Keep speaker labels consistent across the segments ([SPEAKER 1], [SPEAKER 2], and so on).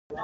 [SPEAKER 1] So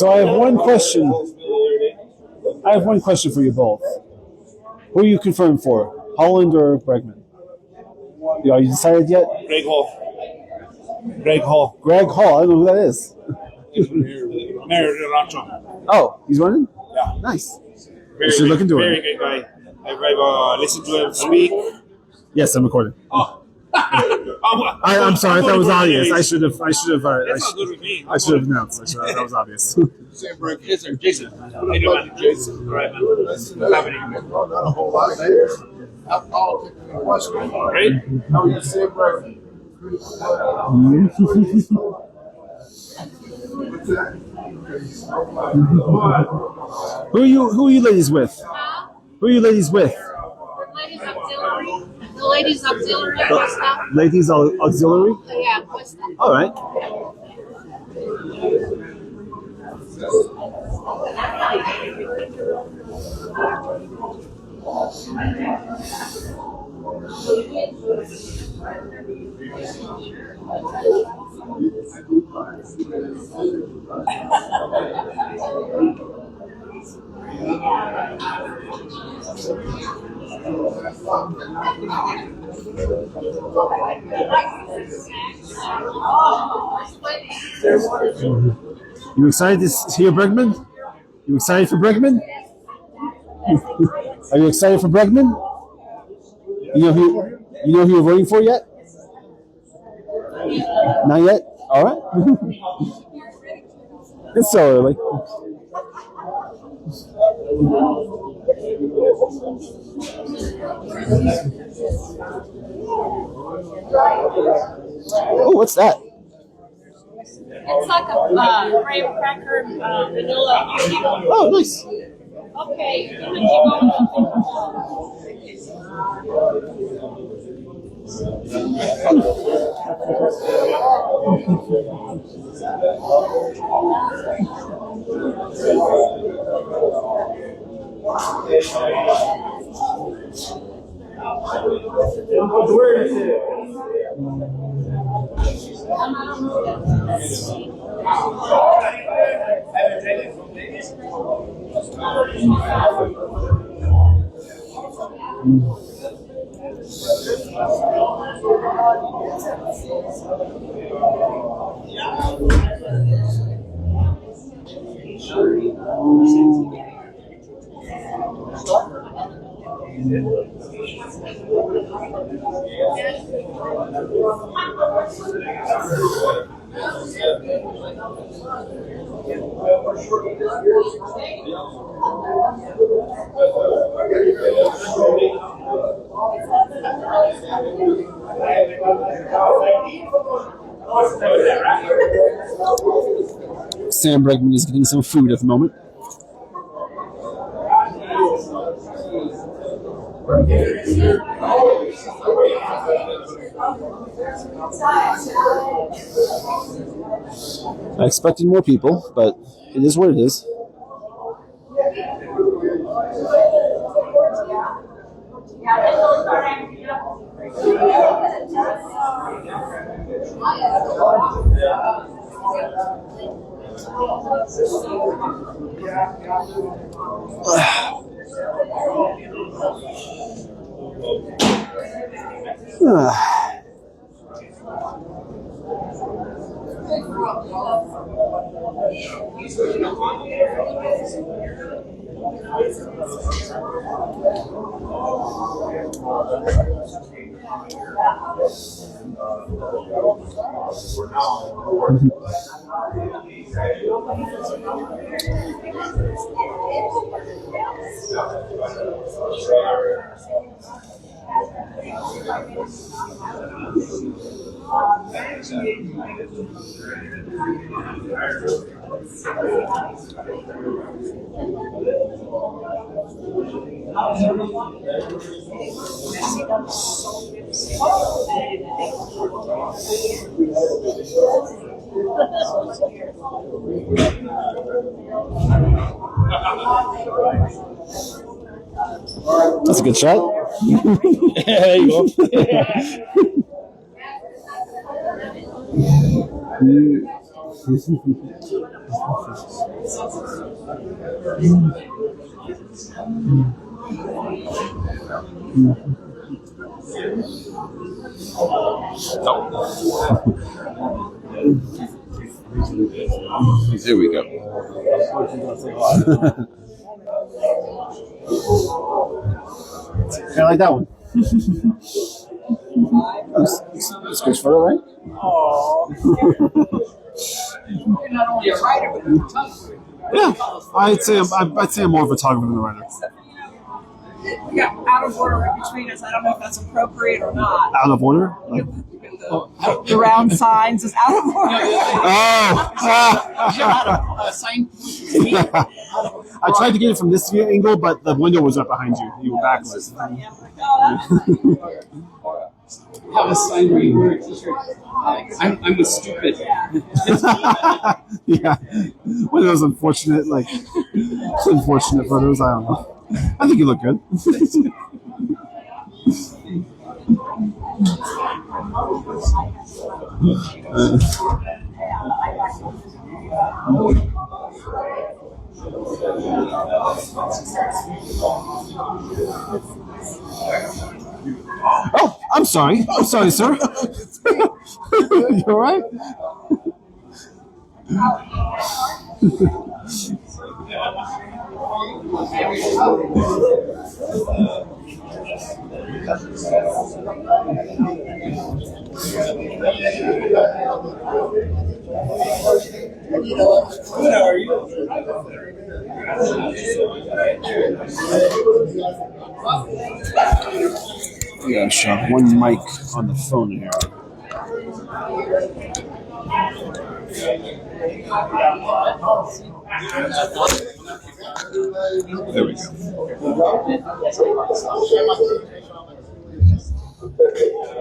[SPEAKER 1] I have one question. I have one question for you both. Who are you confirmed for, Holland or Bregman? Are you decided yet?
[SPEAKER 2] Greg Hall. Greg Hall.
[SPEAKER 1] Greg Hall. I don't know who that is.
[SPEAKER 2] Mayor of Rancho.
[SPEAKER 1] Oh, he's running?
[SPEAKER 2] Yeah.
[SPEAKER 1] Nice.
[SPEAKER 2] Very,
[SPEAKER 1] You should look into
[SPEAKER 2] very
[SPEAKER 1] it.
[SPEAKER 2] good guy. I've listened to him speak.
[SPEAKER 1] Yes, I'm recording.
[SPEAKER 2] Oh.
[SPEAKER 1] I'm sorry. That was obvious. I should have.
[SPEAKER 2] That's not good with me.
[SPEAKER 1] I should have announced. That was obvious.
[SPEAKER 2] Sam Bregman. Yes, sir. Jason. How you doing, man? Jason. All right, man. What's happening?
[SPEAKER 3] Not a whole lot of years. Alcohol taking a question.
[SPEAKER 2] Right?
[SPEAKER 3] How are you, Sam Bregman?
[SPEAKER 1] Who are you ladies with? Who are you ladies with?
[SPEAKER 4] Ladies Auxiliary. The Ladies Auxiliary, Questa.
[SPEAKER 1] Ladies Auxiliary?
[SPEAKER 4] Yeah, Questa.
[SPEAKER 1] All right. You excited to hear Bregman? You excited for Bregman? Are you excited for Bregman? You know who you're voting for yet? Not yet? All right. It's so early. Oh, what's that?
[SPEAKER 4] It's like a graham cracker, vanilla.
[SPEAKER 1] Oh, nice.
[SPEAKER 4] Okay.
[SPEAKER 1] Sam Bregman is getting some food at the moment. I expected more people, but it is what it is. That's a good shot.
[SPEAKER 2] There you go.
[SPEAKER 3] Here we go.
[SPEAKER 1] I like that one. That's good photo, right?
[SPEAKER 5] You're not only a writer, but you're a photographer.
[SPEAKER 1] Yeah, I'd say I'm more of a photographer than a writer.
[SPEAKER 5] We got out of order right between us. I don't know if that's appropriate or not.
[SPEAKER 1] Out of order? Like,
[SPEAKER 5] The round signs is out of order.
[SPEAKER 2] Sign.
[SPEAKER 1] I tried to get it from this angle, but the window was right behind you. You were backwards.
[SPEAKER 5] Funny. I'm like, oh, that's
[SPEAKER 2] Have a sign where you wear a t-shirt. I'm a stupid.
[SPEAKER 1] Yeah, one of those unfortunate photos. I don't know. I think you look good. Oh, I'm sorry. I'm sorry, sir. You all right? Yeah, sure. One mic on the phone here.
[SPEAKER 3] There we go.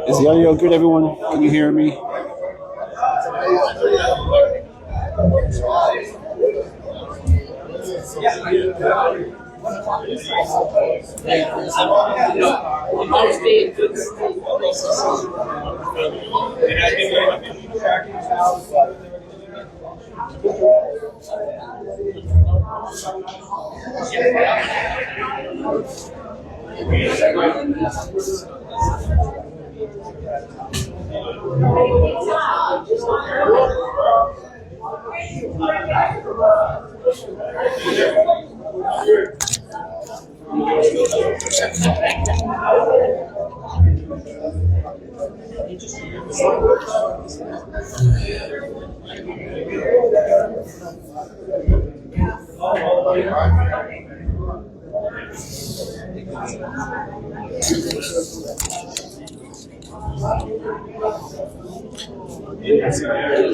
[SPEAKER 1] Is the audio good, everyone? Can you hear me?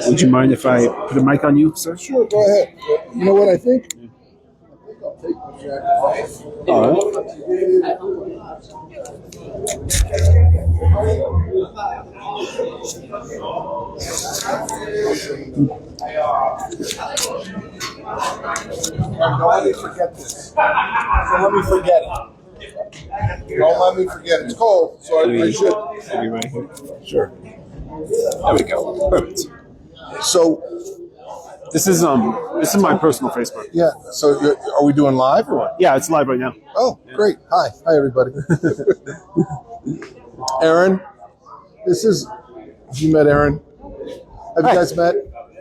[SPEAKER 1] Would you mind if I put a mic on you, sir?
[SPEAKER 3] Sure, go ahead. You know what I think? I think I'll take my jacket off.
[SPEAKER 1] All right.
[SPEAKER 3] Don't let me forget this. Don't let me forget it. Don't let me forget it. It's cold, so I should.
[SPEAKER 1] Maybe right here.
[SPEAKER 3] Sure.
[SPEAKER 1] There we go. Perfect.
[SPEAKER 3] So,
[SPEAKER 1] This is my personal Facebook.
[SPEAKER 3] Yeah. So are we doing live or what?
[SPEAKER 1] Yeah, it's live right now.
[SPEAKER 3] Oh, great. Hi, everybody. Aaron, you met Aaron? Have
[SPEAKER 1] Hi.
[SPEAKER 3] you guys met?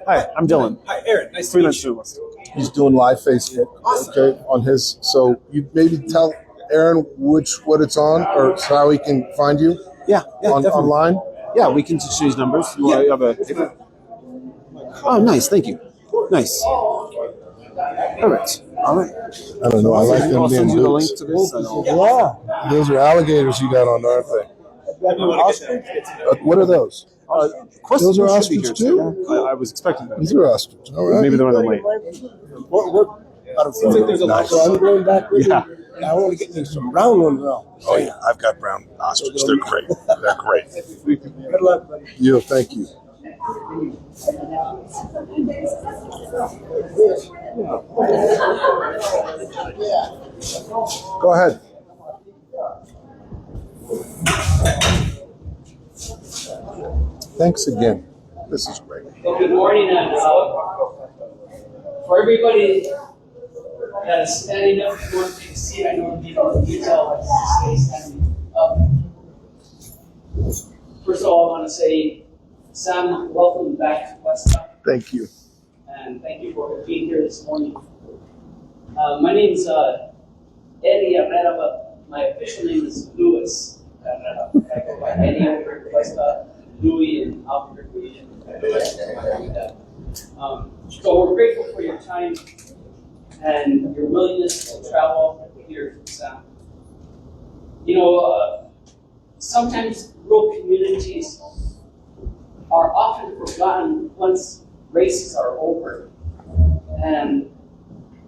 [SPEAKER 1] Hi, I'm Dylan.
[SPEAKER 2] Hi, Aaron. Nice to
[SPEAKER 1] Freelance
[SPEAKER 2] meet you.
[SPEAKER 1] journalist.
[SPEAKER 3] He's doing live Facebook, okay, on his. So you maybe tell Aaron what it's on, or how he can find you
[SPEAKER 1] Yeah, definitely.
[SPEAKER 3] online.
[SPEAKER 1] Yeah, we can exchange numbers. You have a paper? Oh, nice. Thank you. Nice. Perfect. All right.
[SPEAKER 3] I don't know. I like them
[SPEAKER 1] I'll
[SPEAKER 3] being
[SPEAKER 1] send you the
[SPEAKER 3] boots.
[SPEAKER 1] link to this.
[SPEAKER 3] Yeah, those are alligators you got on, aren't they? What are those?
[SPEAKER 1] Questa
[SPEAKER 3] Those are
[SPEAKER 1] should be
[SPEAKER 3] ostrich
[SPEAKER 1] here
[SPEAKER 3] too?
[SPEAKER 1] I was expecting that.
[SPEAKER 3] These are ostrich. All right.
[SPEAKER 1] Maybe they're running late.
[SPEAKER 2] Seems like there's a lot.
[SPEAKER 6] So I'm going back with
[SPEAKER 1] Yeah.
[SPEAKER 6] you. I want to get me some brown ones now.
[SPEAKER 3] Oh yeah, I've got brown ostrich. They're great. They're great.
[SPEAKER 6] Good luck, buddy.
[SPEAKER 3] Yeah, thank you. Go ahead. Thanks again. This is great.
[SPEAKER 7] Well, good morning, and for everybody that is standing up, if you want to take a seat, I know you tell us to stay standing up. First of all, I want to say, Sam, welcome back to Questa,
[SPEAKER 3] Thank you.
[SPEAKER 7] and thank you for being here this morning. My name is Eddie Herrera, but my official name is Louis Herrera. I go by Eddie over at Questa, Louis in Albuquerque. So we're grateful for your time and your willingness to travel here, Sam. You know, sometimes rural communities are often forgotten once races are over. And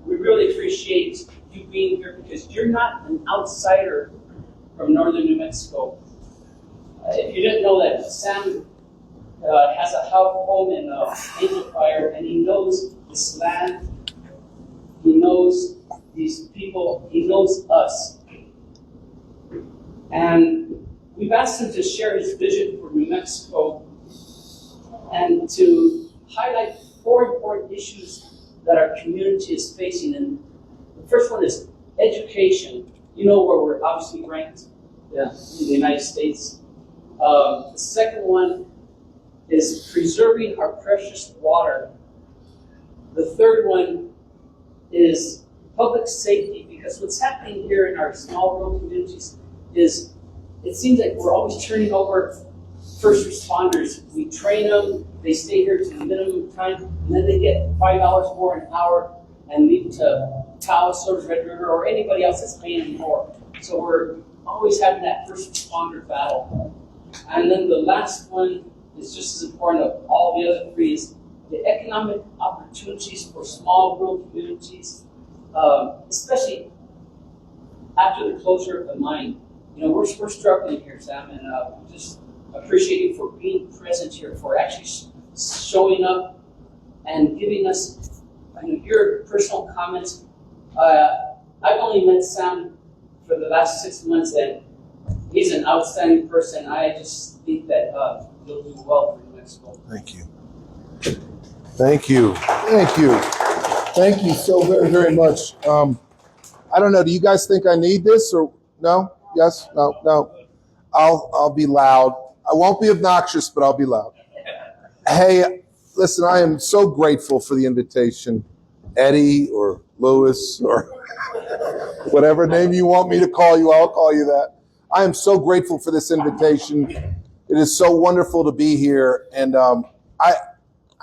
[SPEAKER 7] we really appreciate you being here because you're not an outsider from northern New Mexico. If you didn't know that, Sam has a home in Angel Fire, and he knows this land, he knows these people, he knows us. And we've asked him to share his vision for New Mexico and to highlight 4 important issues that our community is facing. And the first one is education. You know where we're obviously ranked in the United States. The second one is preserving our precious water. The third one is public safety, because what's happening here in our small rural communities is it seems like we're always turning over first responders. We train them, they stay here to the minimum time, and then they get $5 more an hour and leave to Taos or Red River or anybody else that's paying them more. So we're always having that first responder battle. And then the last one is just as important of all the other 3 is the economic opportunities for small rural communities, especially after the closure of the mine. You know, we're struggling here, Sam, and we just appreciate you for being present here, for actually showing up and giving us your personal comments. I've only met Sam for the last 6 months, and he's an outstanding person. I just think that you'll do well for New Mexico.
[SPEAKER 3] Thank you. Thank you. Thank you. Thank you so very, very much. I don't know. Do you guys think I need this or no? Yes? No? No? I'll be loud. I won't be obnoxious, but I'll be loud. Hey, listen, I am so grateful for the invitation. Eddie or Louis or whatever name you want me to call you, I'll call you that. I am so grateful for this invitation. It is so wonderful to be here. And I'm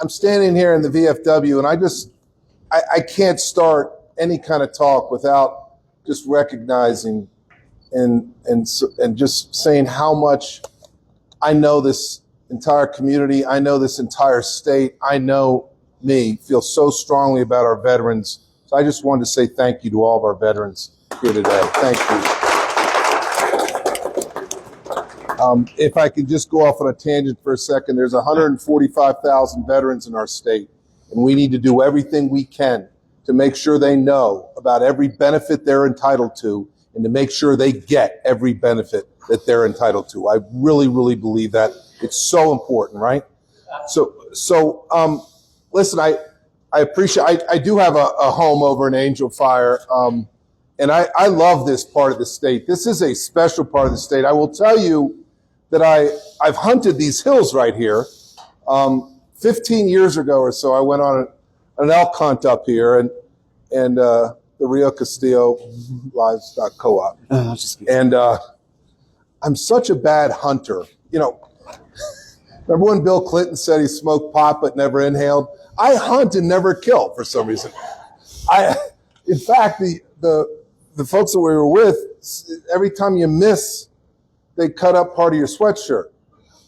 [SPEAKER 3] standing here in the VFW, and I can't start any kind of talk without just recognizing and just saying how much I know this entire community, I know this entire state, I know me, feel so strongly about our veterans. So I just wanted to say thank you to all of our veterans here today. Thank you. If I could just go off on a tangent for a second, there's 145,000 veterans in our state, and we need to do everything we can to make sure they know about every benefit they're entitled to and to make sure they get every benefit that they're entitled to. I really, really believe that. It's so important, right? So listen, I appreciate. I do have a home over in Angel Fire, and I love this part of the state. This is a special part of the state. I will tell you that I've hunted these hills right here. 15 years ago or so, I went on an elk hunt up here, and the Rio Castillo Livestock Co-op. And I'm such a bad hunter. You know, remember when Bill Clinton said he smoked pot but never inhaled? I hunt and never kill for some reason. In fact, the folks that we were with, every time you miss, they cut up part of your sweatshirt.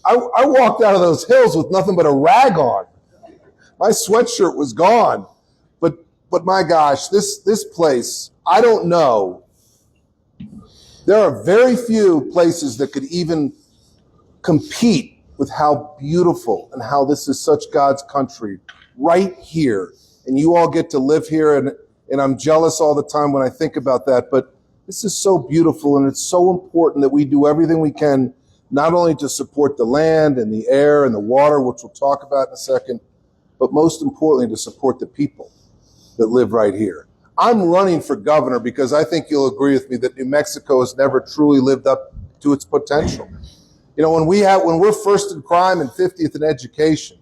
[SPEAKER 3] I walked out of those hills with nothing but a rag on. My sweatshirt was gone. But my gosh, this place, I don't know. There are very few places that could even compete with how beautiful and how this is such God's country right here. And you all get to live here, and I'm jealous all the time when I think about that. But this is so beautiful, and it's so important that we do everything we can, not only to support the land and the air and the water, which we'll talk about in a second, but most importantly, to support the people that live right here. I'm running for governor because I think you'll agree with me that New Mexico has never truly lived up to its potential. You know, when we're first in crime and 50th in education,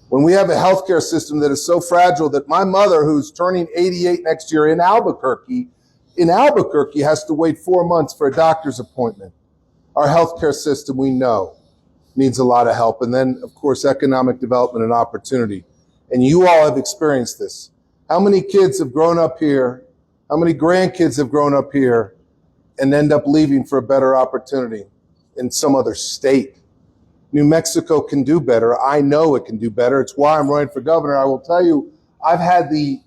[SPEAKER 3] when we have a healthcare system that is so fragile that my mother, who's turning 88 next year in Albuquerque, has to wait 4 months for a doctor's appointment. Our healthcare system, we know, needs a lot of help. And then, of course, economic development and opportunity. And you all have experienced this. How many kids have grown up here? How many grandkids have grown up here and end up leaving for a better opportunity in some other state? New Mexico can do better. I know it can do better. It's why I'm running for governor. I will tell you, I've had the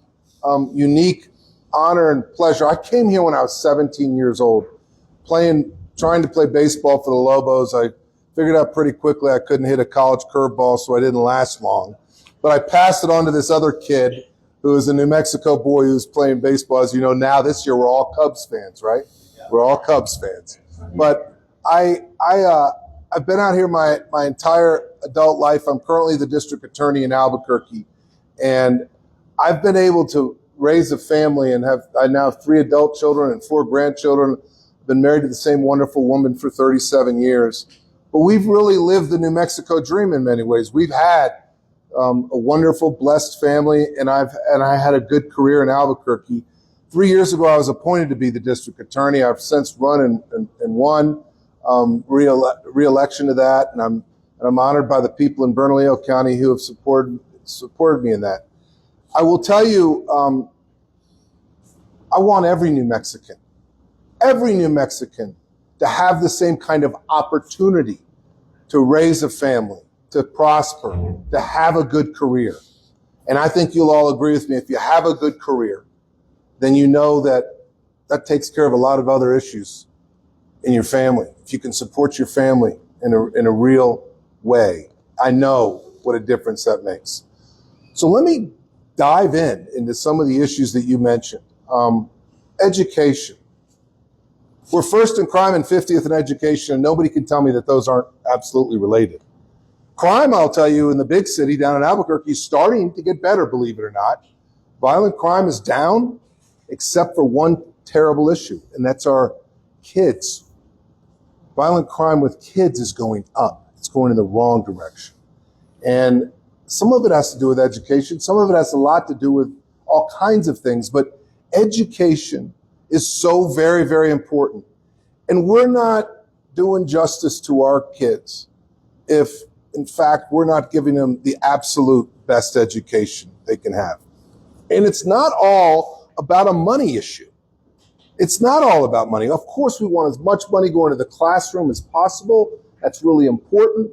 [SPEAKER 3] unique honor and pleasure. I came here when I was 17 years old, trying to play baseball for the Lobos. I figured out pretty quickly I couldn't hit a college curveball, so I didn't last long. But I passed it on to this other kid who was a New Mexico boy who was playing baseball. As you know, now this year we're all Cubs fans, right? Yeah. We're all Cubs fans. But I've been out here my entire adult life. I'm currently the district attorney in Albuquerque, and I've been able to raise a family and I now have 3 adult children and 4 grandchildren. I've been married to the same wonderful woman for 37 years. But we've really lived the New Mexico dream in many ways. We've had a wonderful, blessed family, and I had a good career in Albuquerque. 3 years ago, I was appointed to be the district attorney. I've since run and won re-election to that, and I'm honored by the people in Bernalillo County who have supported me in that. I will tell you, I want every New Mexican to have the same kind of opportunity to raise a family, to prosper, to have a good career. And I think you'll all agree with me, if you have a good career, then you know that takes care of a lot of other issues in your family. If you can support your family in a real way, I know what a difference that makes. So let me dive into some of the issues that you mentioned. Education. We're first in crime and 50th in education, and nobody can tell me that those aren't absolutely related. Crime, I'll tell you, in the big city down in Albuquerque is starting to get better, believe it or not. Violent crime is down, except for one terrible issue, and that's our kids. Violent crime with kids is going up. It's going in the wrong direction. And some of it has to do with education. Some of it has a lot to do with all kinds of things, but education is so very, very important. And we're not doing justice to our kids if, in fact, we're not giving them the absolute best education they can have. And it's not all about a money issue. It's not all about money. Of course, we want as much money going to the classroom as possible. That's really important.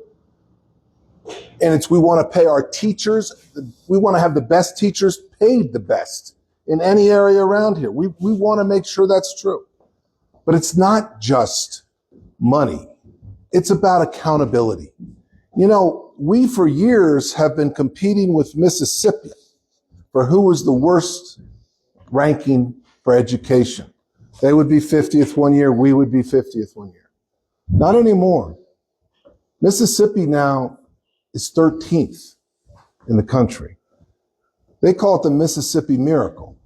[SPEAKER 3] And we want to pay our teachers. We want to have the best teachers paid the best in any area around here. We want to make sure that's true. But it's not just money. It's about accountability. You know, we for years have been competing with Mississippi for who was the worst ranking for education. They would be 50th one year, we would be 50th one year. Not anymore. Mississippi now is 13th in the country. They call it the Mississippi Miracle.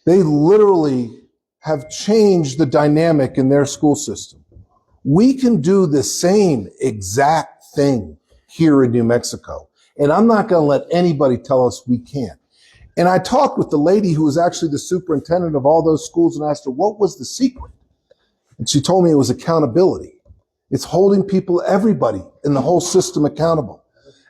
[SPEAKER 3] They literally have changed the dynamic in their school system. We can do the same exact thing here in New Mexico. And I'm not going to let anybody tell us we can't. And I talked with the lady who was actually the superintendent of all those schools and asked her, what was the secret? And she told me it was accountability. It's holding people, everybody in the whole system accountable.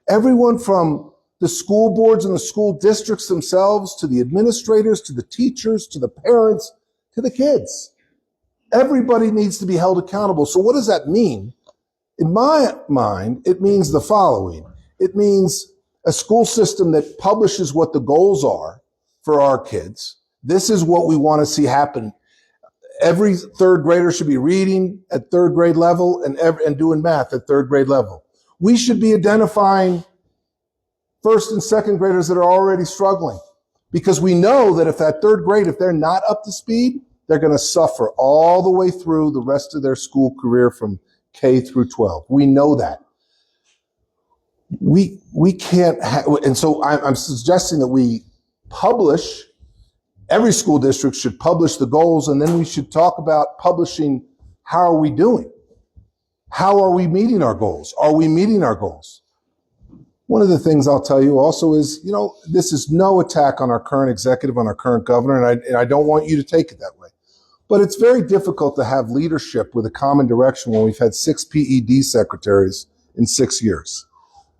[SPEAKER 3] Everyone from the school boards and the school districts themselves, to the administrators, to the teachers, to the parents, to the kids. Everybody needs to be held accountable. So what does that mean? In my mind, it means the following. It means a school system that publishes what the goals are for our kids. This is what we want to see happen. Every third grader should be reading at third grade level and doing math at third grade level. We should be identifying first and second graders that are already struggling, because we know that if that third grade, if they're not up to speed, they're going to suffer all the way through the rest of their school career from K through 12. We know that. We can't and so I'm suggesting that we publish, every school district should publish the goals, and then we should talk about publishing how are we doing? How are we meeting our goals? Are we meeting our goals? One of the things I'll tell you also is, this is no attack on our current executive, on our current governor, and I don't want you to take it that way. But it's very difficult to have leadership with a common direction when we've had 6 PED secretaries in 6 years.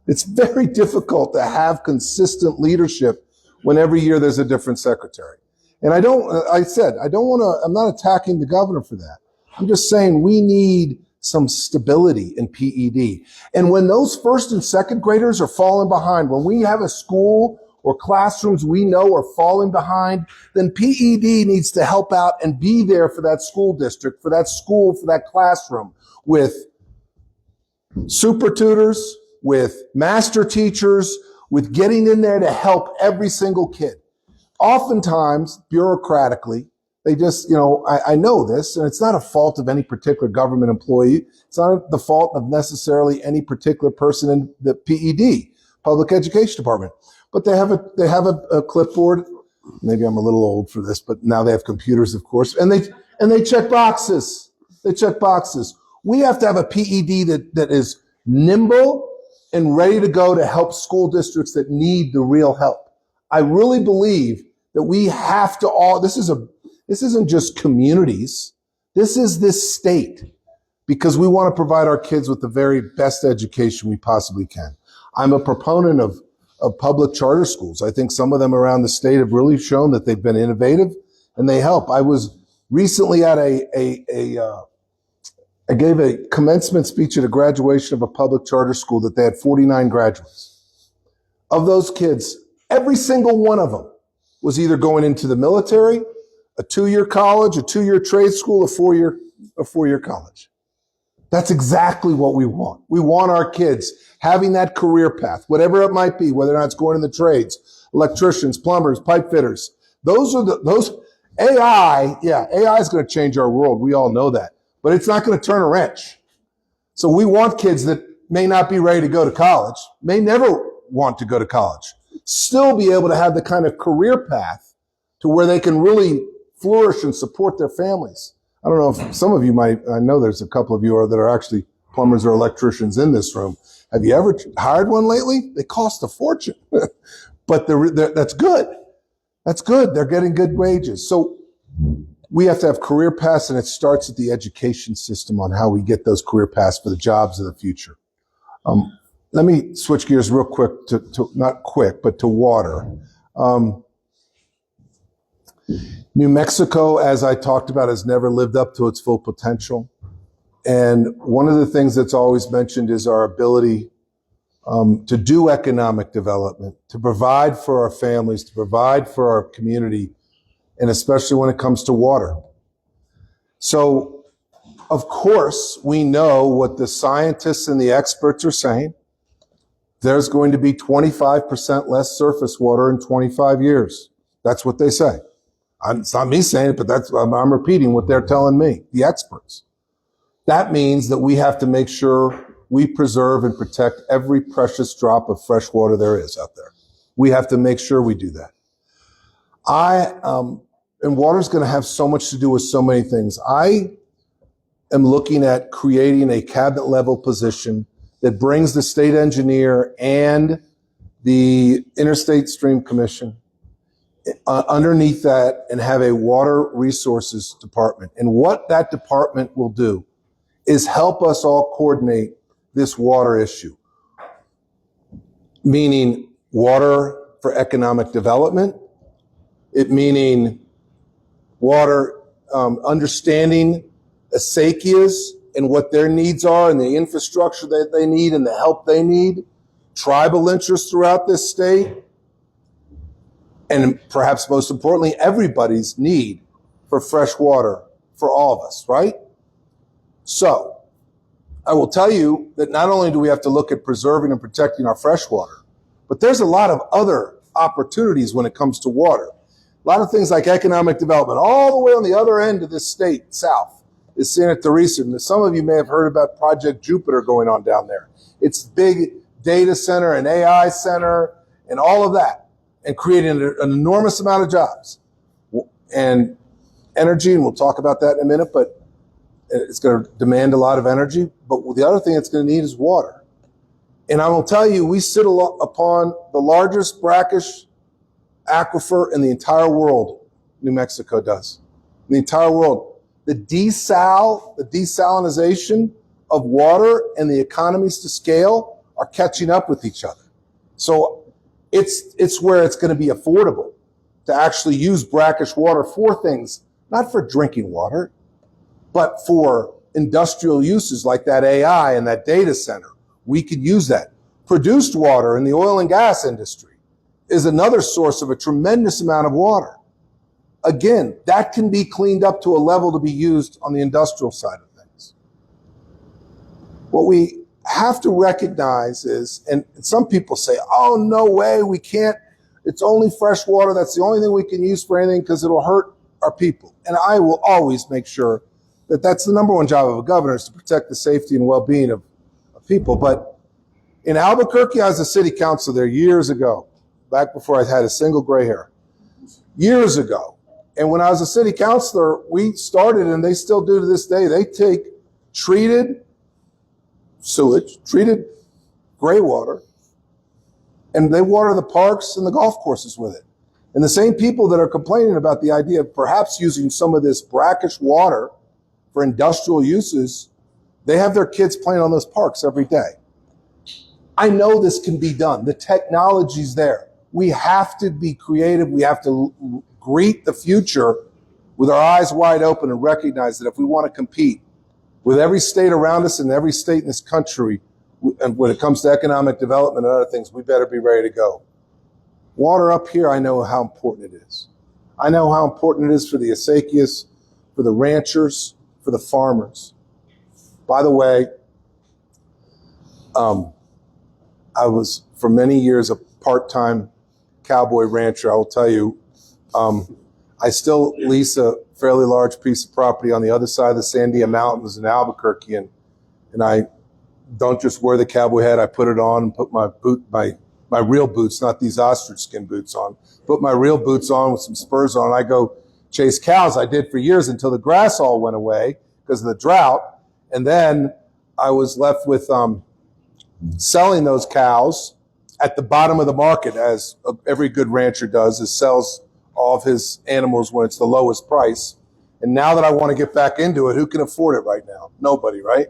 [SPEAKER 3] It's very difficult to have consistent leadership when every year there's a different secretary. And I'm not attacking the governor for that. I'm just saying we need some stability in PED. And when those first and second graders are falling behind, when we have a school or classrooms we know are falling behind, then PED needs to help out and be there for that school district, for that school, for that classroom, with super tutors, with master teachers, with getting in there to help every single kid. Oftentimes, bureaucratically, they just, I know this, and it's not a fault of any particular government employee. It's not the fault of necessarily any particular person in the PED, Public Education Department. But they have a clipboard. Maybe I'm a little old for this, but now they have computers, of course, and they check boxes. They check boxes. We have to have a PED that is nimble and ready to go to help school districts that need the real help. I really believe that we have to this isn't just communities. This is this state, because we want to provide our kids with the very best education we possibly can. I'm a proponent of public charter schools. I think some of them around the state have really shown that they've been innovative and they help. I was recently at I gave a commencement speech at a graduation of a public charter school that they had 49 graduates. Of those kids, every single one of them was either going into the military, a 2-year college, a 2-year trade school, a four-year college. That's exactly what we want. We want our kids having that career path, whatever it might be, whether or not it's going in the trades, electricians, plumbers, pipe fitters. Those AI is going to change our world. We all know that. But it's not going to turn a wrench. So we want kids that may not be ready to go to college, may never want to go to college, still be able to have the kind of career path to where they can really flourish and support their families. I don't know if some of you might, I know there's a couple of you that are actually plumbers or electricians in this room. Have you ever hired one lately? They cost a fortune, but that's good. That's good. They're getting good wages. So we have to have career paths, and it starts at the education system on how we get those career paths for the jobs of the future. Let me switch gears real quick not quick, but to water. New Mexico, as I talked about, has never lived up to its full potential. And one of the things that's always mentioned is our ability to do economic development, to provide for our families, to provide for our community, and especially when it comes to water. So, of course, we know what the scientists and the experts are saying. There's going to be 25% less surface water in 25 years. That's what they say. It's not me saying it, but I'm repeating what they're telling me, the experts. That means that we have to make sure we preserve and protect every precious drop of fresh water there is out there. We have to make sure we do that. And water's going to have so much to do with so many things. I am looking at creating a cabinet level position that brings the state engineer and the Interstate Stream Commission underneath that and have a water resources department. And what that department will do is help us all coordinate this water issue, meaning water for economic development, it meaning water, understanding acequias and what their needs are and the infrastructure that they need and the help they need, tribal interests throughout this state, and perhaps most importantly, everybody's need for fresh water for all of us, right? So I will tell you that not only do we have to look at preserving and protecting our fresh water, but there's a lot of other opportunities when it comes to water. A lot of things like economic development, all the way on the other end of this state, south, is Santa Teresa. And some of you may have heard about Project Jupiter going on down there. It's big data center and AI center and all of that, and creating an enormous amount of jobs and energy, and we'll talk about that in a minute, but it's going to demand a lot of energy. But the other thing it's going to need is water. And I will tell you, we sit upon the largest brackish aquifer in the entire world. New Mexico does. In the entire world. The desalinization of water and the economies to scale are catching up with each other. So it's where it's going to be affordable to actually use brackish water for things, not for drinking water, but for industrial uses like that AI and that data center. We could use that. Produced water in the oil and gas industry is another source of a tremendous amount of water. Again, that can be cleaned up to a level to be used on the industrial side of things. What we have to recognize is, and some people say, oh, no way, we can't, it's only fresh water, that's the only thing we can use for anything because it'll hurt our people. And I will always make sure that that's the number one job of a governor, is to protect the safety and well-being of people. But in Albuquerque, I was a city councilor there years ago, back before I had a single gray hair, years ago. And when I was a city councilor, we started, and they still do to this day, they take treated sewage, treated gray water, and they water the parks and the golf courses with it. And the same people that are complaining about the idea of perhaps using some of this brackish water for industrial uses, they have their kids playing on those parks every day. I know this can be done. The technology's there. We have to be creative. We have to greet the future with our eyes wide open and recognize that if we want to compete with every state around us and every state in this country, and when it comes to economic development and other things, we better be ready to go. Water up here, I know how important it is. I know how important it is for the acequias, for the ranchers, for the farmers. By the way, I was for many years a part-time cowboy rancher. I will tell you, I still lease a fairly large piece of property on the other side of the Sandia Mountains in Albuquerque, and I don't just wear the cowboy hat. I put it on and put my real boots, not these ostrich skin boots on. Put my real boots on with some spurs on. I go chase cows. I did for years until the grass all went away because of the drought, and then I was left with selling those cows at the bottom of the market, as every good rancher does, is sells all of his animals when it's the lowest price. And now that I want to get back into it, who can afford it right now? Nobody, right?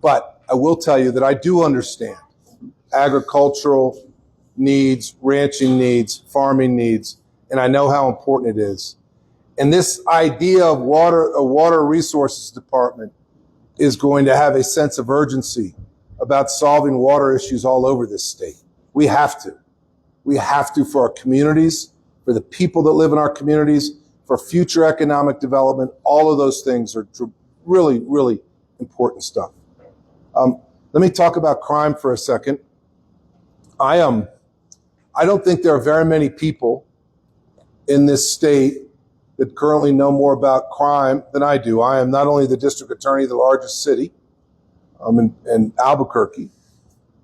[SPEAKER 3] But I will tell you that I do understand agricultural needs, ranching needs, farming needs, and I know how important it is. And this idea of a water resources department is going to have a sense of urgency about solving water issues all over this state. We have to. We have to for our communities, for the people that live in our communities, for future economic development. All of those things are really, really important stuff. Let me talk about crime for a second. I don't think there are very many people in this state that currently know more about crime than I do. I am not only the district attorney of the largest city, in Albuquerque,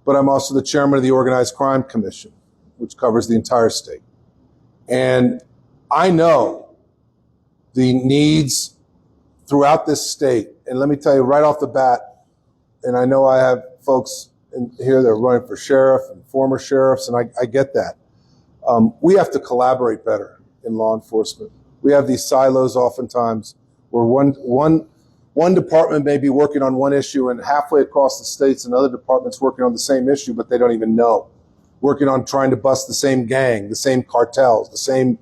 [SPEAKER 3] but I'm also the chairman of the Organized Crime Commission. which covers the entire state. And I know the needs throughout this state. And let me tell you right off the bat, and I know I have folks in here that are running for sheriff and former sheriffs, and I get that. We have to collaborate better in law enforcement. We have these silos oftentimes where one department may be working on one issue, and halfway across the states another department's working on the same issue, but they don't even know. Working on trying to bust the same gang, the same cartels, the same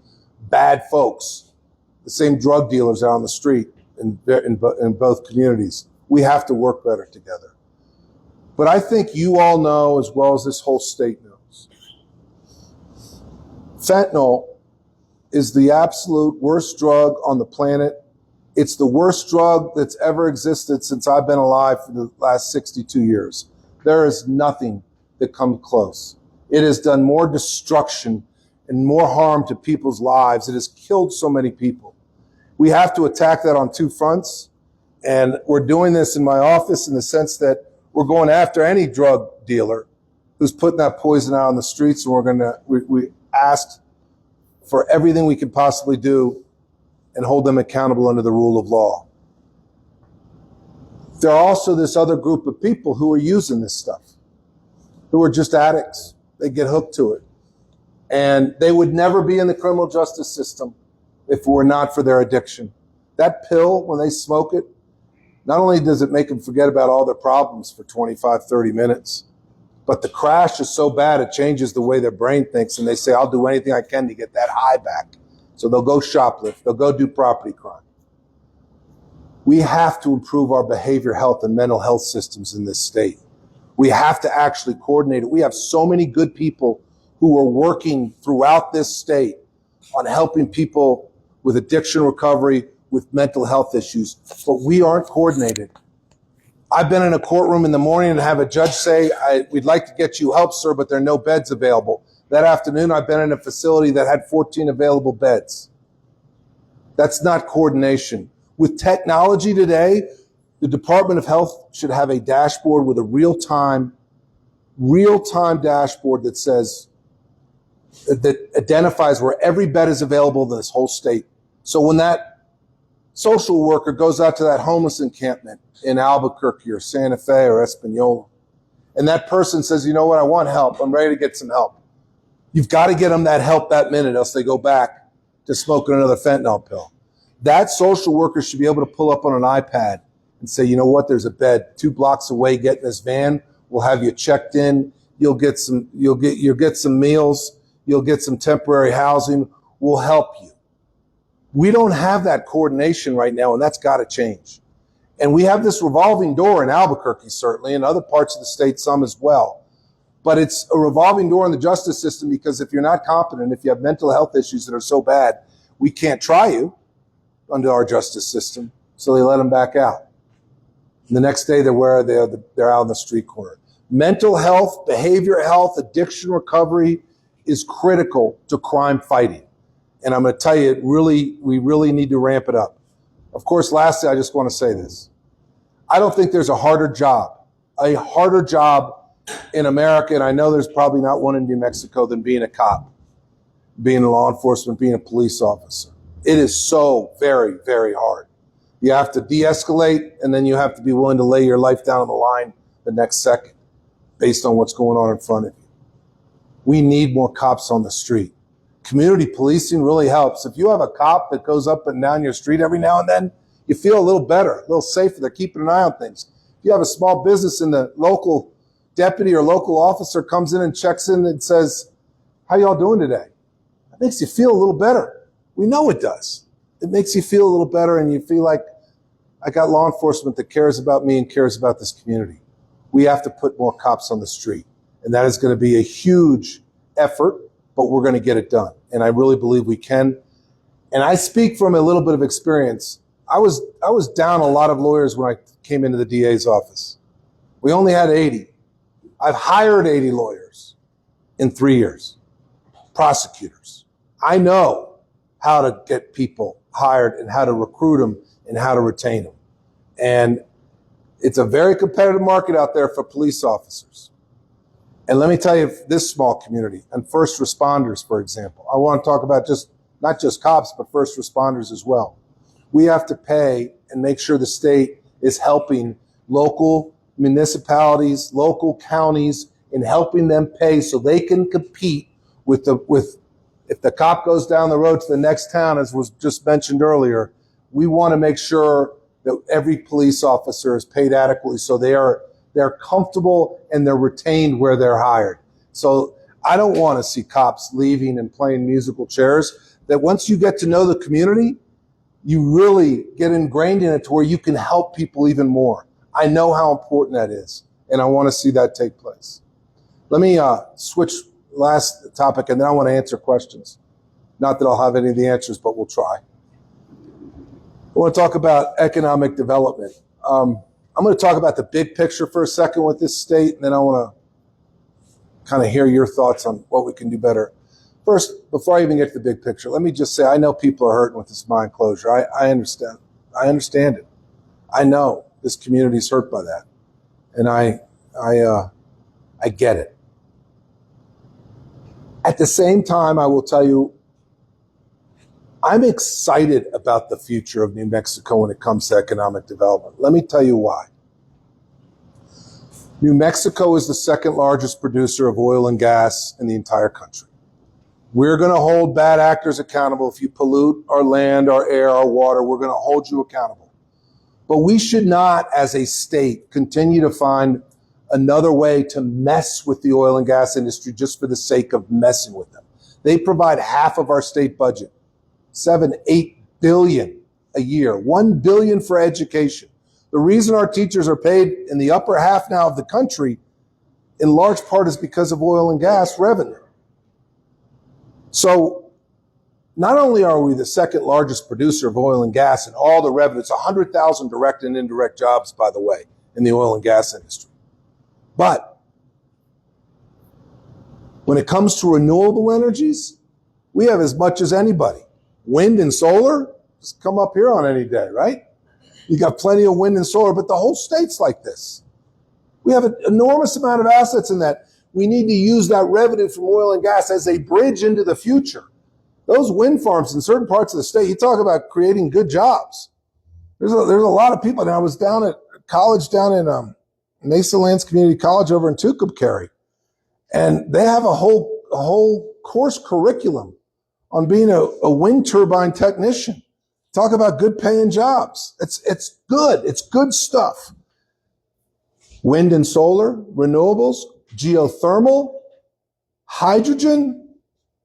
[SPEAKER 3] bad folks, the same drug dealers out on the street in both communities. We have to work better together. But I think you all know, as well as this whole state knows, fentanyl is the absolute worst drug on the planet. It's the worst drug that's ever existed since I've been alive for the last 62 years. There is nothing that comes close. It has done more destruction and more harm to people's lives. It has killed so many people. We have to attack that on two fronts. And we're doing this in my office in the sense that we're going after any drug dealer who's putting that poison out on the streets. And we asked for everything we can possibly do and hold them accountable under the rule of law. There are also this other group of people who are using this stuff, who are just addicts. They get hooked to it. And they would never be in the criminal justice system if it were not for their addiction. That pill, when they smoke it, not only does it make them forget about all their problems for 25, 30 minutes, but the crash is so bad it changes the way their brain thinks, and they say, I'll do anything I can to get that high back. So they'll go shoplift, they'll go do property crime. We have to improve our behavior health and mental health systems in this state. We have to actually coordinate it. We have so many good people who are working throughout this state on helping people with addiction recovery, with mental health issues, but we aren't coordinated. I've been in a courtroom in the morning and have a judge say, we'd like to get you help, sir, but there are no beds available. That afternoon, I've been in a facility that had 14 available beds. That's not coordination. With technology today, the Department of Health should have a dashboard with a real-time dashboard that says, that identifies where every bed is available in this whole state. So when that social worker goes out to that homeless encampment in Albuquerque or Santa Fe or Espanola, and that person says, you know what, I want help. I'm ready to get some help. You've got to get them that help that minute, else they go back to smoking another fentanyl pill. That social worker should be able to pull up on an iPad and say, you know what, there's a bed 2 blocks away, get in this van. We'll have you checked in. You'll get some meals. You'll get some temporary housing. We'll help you. We don't have that coordination right now, and that's got to change. And we have this revolving door in Albuquerque, certainly, and other parts of the state, some as well. But it's a revolving door in the justice system because if you're not competent, if you have mental health issues that are so bad, we can't try you under our justice system, so they let them back out. And the next day, they're out on the street corner. Mental health, behavior health, addiction recovery is critical to crime fighting. And I'm going to tell you, we really need to ramp it up. Of course, lastly, I just want to say this. I don't think there's a harder job in America, and I know there's probably not one in New Mexico, than being a cop, being in law enforcement, being a police officer. It is so very, very hard. You have to de-escalate, and then you have to be willing to lay your life down on the line the next second based on what's going on in front of you. We need more cops on the street. Community policing really helps. If you have a cop that goes up and down your street every now and then, you feel a little better, a little safer. They're keeping an eye on things. If you have a small business and the local deputy or local officer comes in and checks in and says, how y'all doing today? It makes you feel a little better. We know it does. It makes you feel a little better, and you feel like I got law enforcement that cares about me and cares about this community. We have to put more cops on the street, and that is going to be a huge effort, but we're going to get it done. And I really believe we can. And I speak from a little bit of experience. I was down a lot of lawyers when I came into the DA's office. We only had 80. I've hired 80 lawyers in 3 years, prosecutors. I know how to get people hired and how to recruit them and how to retain them. And it's a very competitive market out there for police officers. And let me tell you, this small community and first responders, for example, I want to talk about not just cops, but first responders as well. We have to pay and make sure the state is helping local municipalities, local counties, in helping them pay so they can compete with if the cop goes down the road to the next town, as was just mentioned earlier, we want to make sure that every police officer is paid adequately so they're comfortable and they're retained where they're hired. So I don't want to see cops leaving and playing musical chairs. That once you get to know the community, you really get ingrained in it to where you can help people even more. I know how important that is, and I want to see that take place. Let me switch last topic, and then I want to answer questions. Not that I'll have any of the answers, but we'll try. I want to talk about economic development. I'm going to talk about the big picture for a second with this state, and then I want to kind of hear your thoughts on what we can do better. First, before I even get to the big picture, let me just say I know people are hurting with this mine closure. I understand. I understand it. I know this community is hurt by that, and I get it. At the same time, I will tell you, I'm excited about the future of New Mexico when it comes to economic development. Let me tell you why. New Mexico is the second largest producer of oil and gas in the entire country. We're going to hold bad actors accountable. If you pollute our land, our air, our water, we're going to hold you accountable. But we should not, as a state, continue to find another way to mess with the oil and gas industry just for the sake of messing with them. They provide half of our state budget, $7-8 billion a year, $1 billion for education. The reason our teachers are paid in the upper half now of the country, in large part, is because of oil and gas revenue. So not only are we the second largest producer of oil and gas and all the revenue, it's 100,000 direct and indirect jobs, by the way, in the oil and gas industry. But when it comes to renewable energies, we have as much as anybody. Wind and solar, just come up here on any day, right? You got plenty of wind and solar, but the whole state's like this. We have an enormous amount of assets in that. We need to use that revenue from oil and gas as a bridge into the future. Those wind farms in certain parts of the state, you talk about creating good jobs. There's a lot of people. And I was down at college down in Mesa Lands Community College over in Tucumcari, and they have a whole course curriculum on being a wind turbine technician. Talk about good paying jobs. It's good. It's good stuff. Wind and solar, renewables, geothermal, hydrogen,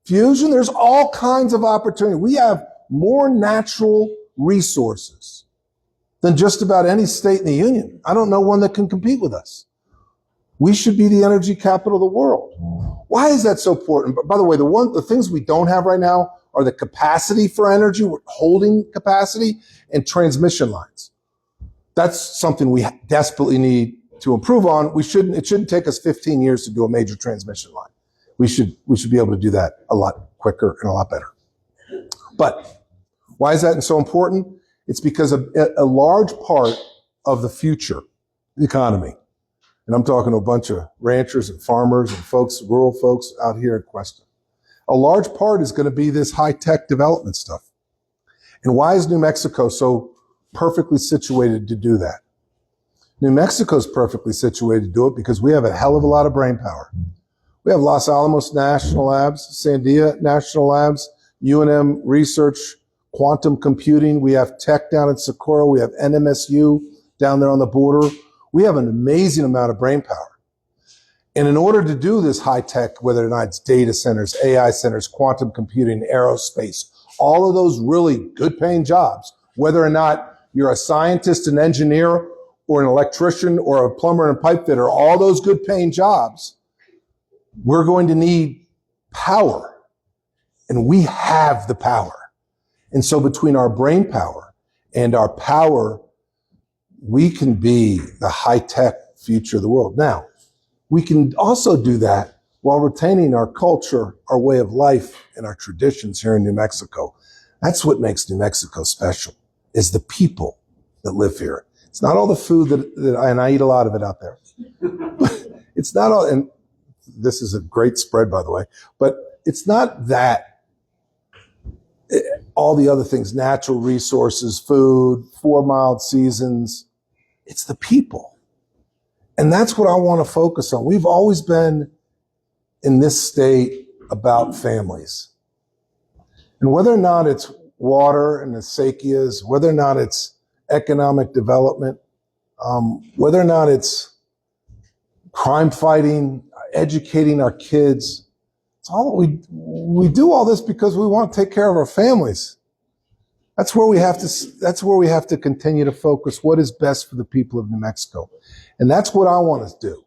[SPEAKER 3] fusion. There's all kinds of opportunity. We have more natural resources than just about any state in the union. I don't know one that can compete with us. We should be the energy capital of the world. Why is that so important? By the way, the things we don't have right now are the capacity for energy, holding capacity, and transmission lines. That's something we desperately need to improve on. It shouldn't take us 15 years to do a major transmission line. We should be able to do that a lot quicker and a lot better. But why is that so important? It's because a large part of the future economy, and I'm talking to a bunch of ranchers and farmers and folks, rural folks out here at Questa, a large part is going to be this high-tech development stuff. And why is New Mexico so perfectly situated to do that? New Mexico's perfectly situated to do it because we have a hell of a lot of brain power. We have Los Alamos National Labs, Sandia National Labs, UNM Research, quantum computing. We have tech down in Socorro. We have NMSU down there on the border. We have an amazing amount of brain power. And in order to do this high tech, whether or not it's data centers, AI centers, quantum computing, aerospace, all of those really good paying jobs, whether or not you're a scientist, an engineer, or an electrician, or a plumber and a pipe fitter, all those good paying jobs, we're going to need power. And we have the power. And so between our brain power and our power, we can be the high-tech future of the world. Now, we can also do that while retaining our culture, our way of life, and our traditions here in New Mexico. That's what makes New Mexico special, is the people that live here. It's not all the food and I eat a lot of it out there. It's not all, and this is a great spread, by the way, but it's not that. All the other things, natural resources, food, 4 mild seasons, it's the people. And that's what I want to focus on. We've always been in this state about families. And whether or not it's water and the acequias, whether or not it's economic development, whether or not it's crime fighting, educating our kids, it's all we do all this because we want to take care of our families. That's where we have to continue to focus what is best for the people of New Mexico. And that's what I want to do.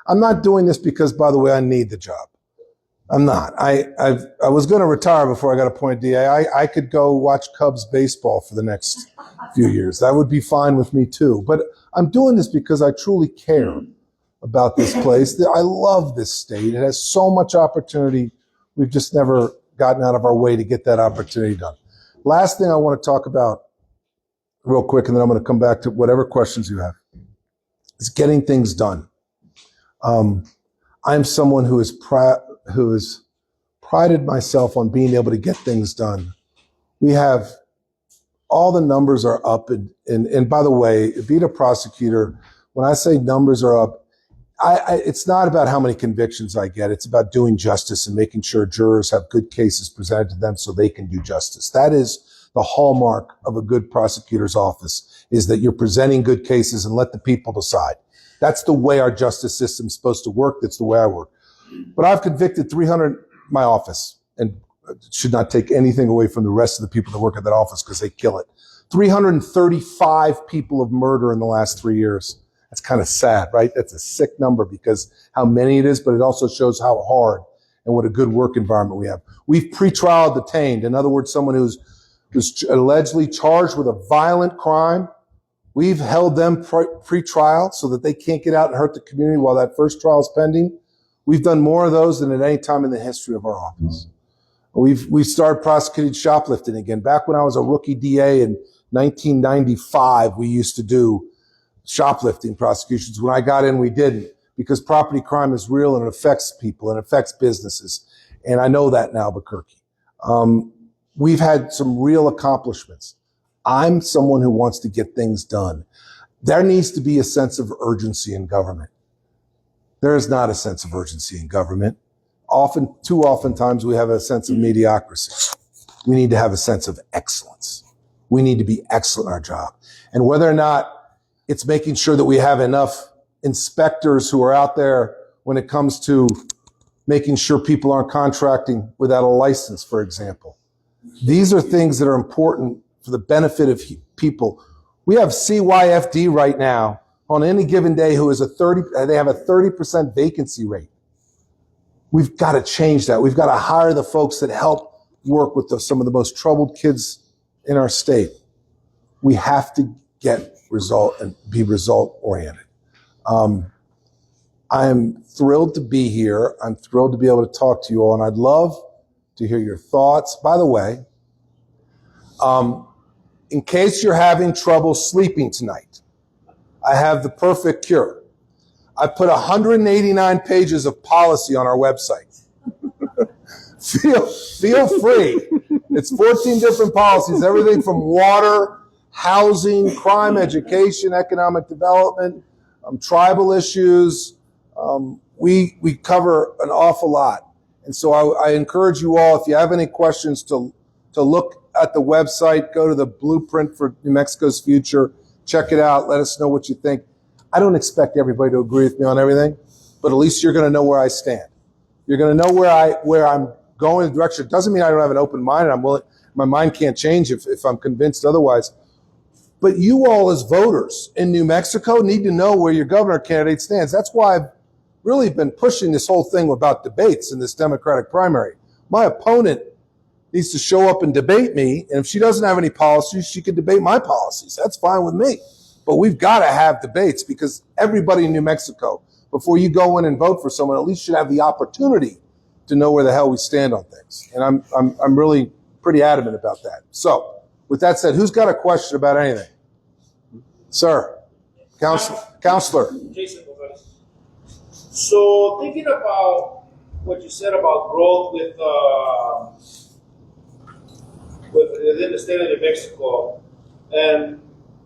[SPEAKER 3] I'm not doing this because, by the way, I need the job. I'm not. I was going to retire before I got appointed DA. I could go watch Cubs baseball for the next few years. That would be fine with me too. But I'm doing this because I truly care about this place. I love this state. It has so much opportunity. We've just never gotten out of our way to get that opportunity done. Last thing I want to talk about real quick, and then I'm going to come back to whatever questions you have, is getting things done. I'm someone who has prided myself on being able to get things done. We have all the numbers are up. And by the way, being a prosecutor, when I say numbers are up, it's not about how many convictions I get. It's about doing justice and making sure jurors have good cases presented to them so they can do justice. That is the hallmark of a good prosecutor's office, is that you're presenting good cases and let the people decide. That's the way our justice system is supposed to work. That's the way I work. But I've convicted 300, my office, and it should not take anything away from the rest of the people that work at that office because they kill it. 335 people of murder in the last 3 years. That's kind of sad, right? That's a sick number because how many it is, but it also shows how hard and what a good work environment we have. We've pretrial detained. In other words, someone who's allegedly charged with a violent crime. We've held them pre-trial so that they can't get out and hurt the community while that first trial is pending. We've done more of those than at any time in the history of our office. We've started prosecuting shoplifting again. Back when I was a rookie DA in 1995, we used to do shoplifting prosecutions. When I got in, we didn't, because property crime is real and it affects people and affects businesses. And I know that in Albuquerque. We've had some real accomplishments. I'm someone who wants to get things done. There needs to be a sense of urgency in government. There is not a sense of urgency in government. Too oftentimes we have a sense of mediocrity. We need to have a sense of excellence. We need to be excellent in our job. And whether or not it's making sure that we have enough inspectors who are out there when it comes to making sure people aren't contracting without a license, for example. These are things that are important for the benefit of people. We have CYFD right now on any given day who is they have a 30% vacancy rate. We've got to change that. We've got to hire the folks that help work with some of the most troubled kids in our state. We have to get result and be result oriented. I am thrilled to be here. I'm thrilled to be able to talk to you all, and I'd love to hear your thoughts. By the way, in case you're having trouble sleeping tonight, I have the perfect cure. I put 189 pages of policy on our website. Feel free. It's 14 different policies, everything from water, housing, crime, education, economic development, tribal issues. We cover an awful lot. And so I encourage you all, if you have any questions, to look at the website, go to the Blueprint for New Mexico's Future, check it out, let us know what you think. I don't expect everybody to agree with me on everything, but at least you're going to know where I stand. You're going to know where I'm going in the direction. It doesn't mean I don't have an open mind. My mind can't change if I'm convinced otherwise. But you all as voters in New Mexico need to know where your governor candidate stands. That's why I've really been pushing this whole thing about debates in this Democratic primary. My opponent needs to show up and debate me, and if she doesn't have any policies, she can debate my policies. That's fine with me. But we've got to have debates because everybody in New Mexico, before you go in and vote for someone, at least should have the opportunity to know where the hell we stand on things. And I'm really pretty adamant about that. So, with that said, who's got a question about anything? Sir, Counselor.
[SPEAKER 2] Jason,
[SPEAKER 8] So thinking about what you said about growth within the state of New Mexico, and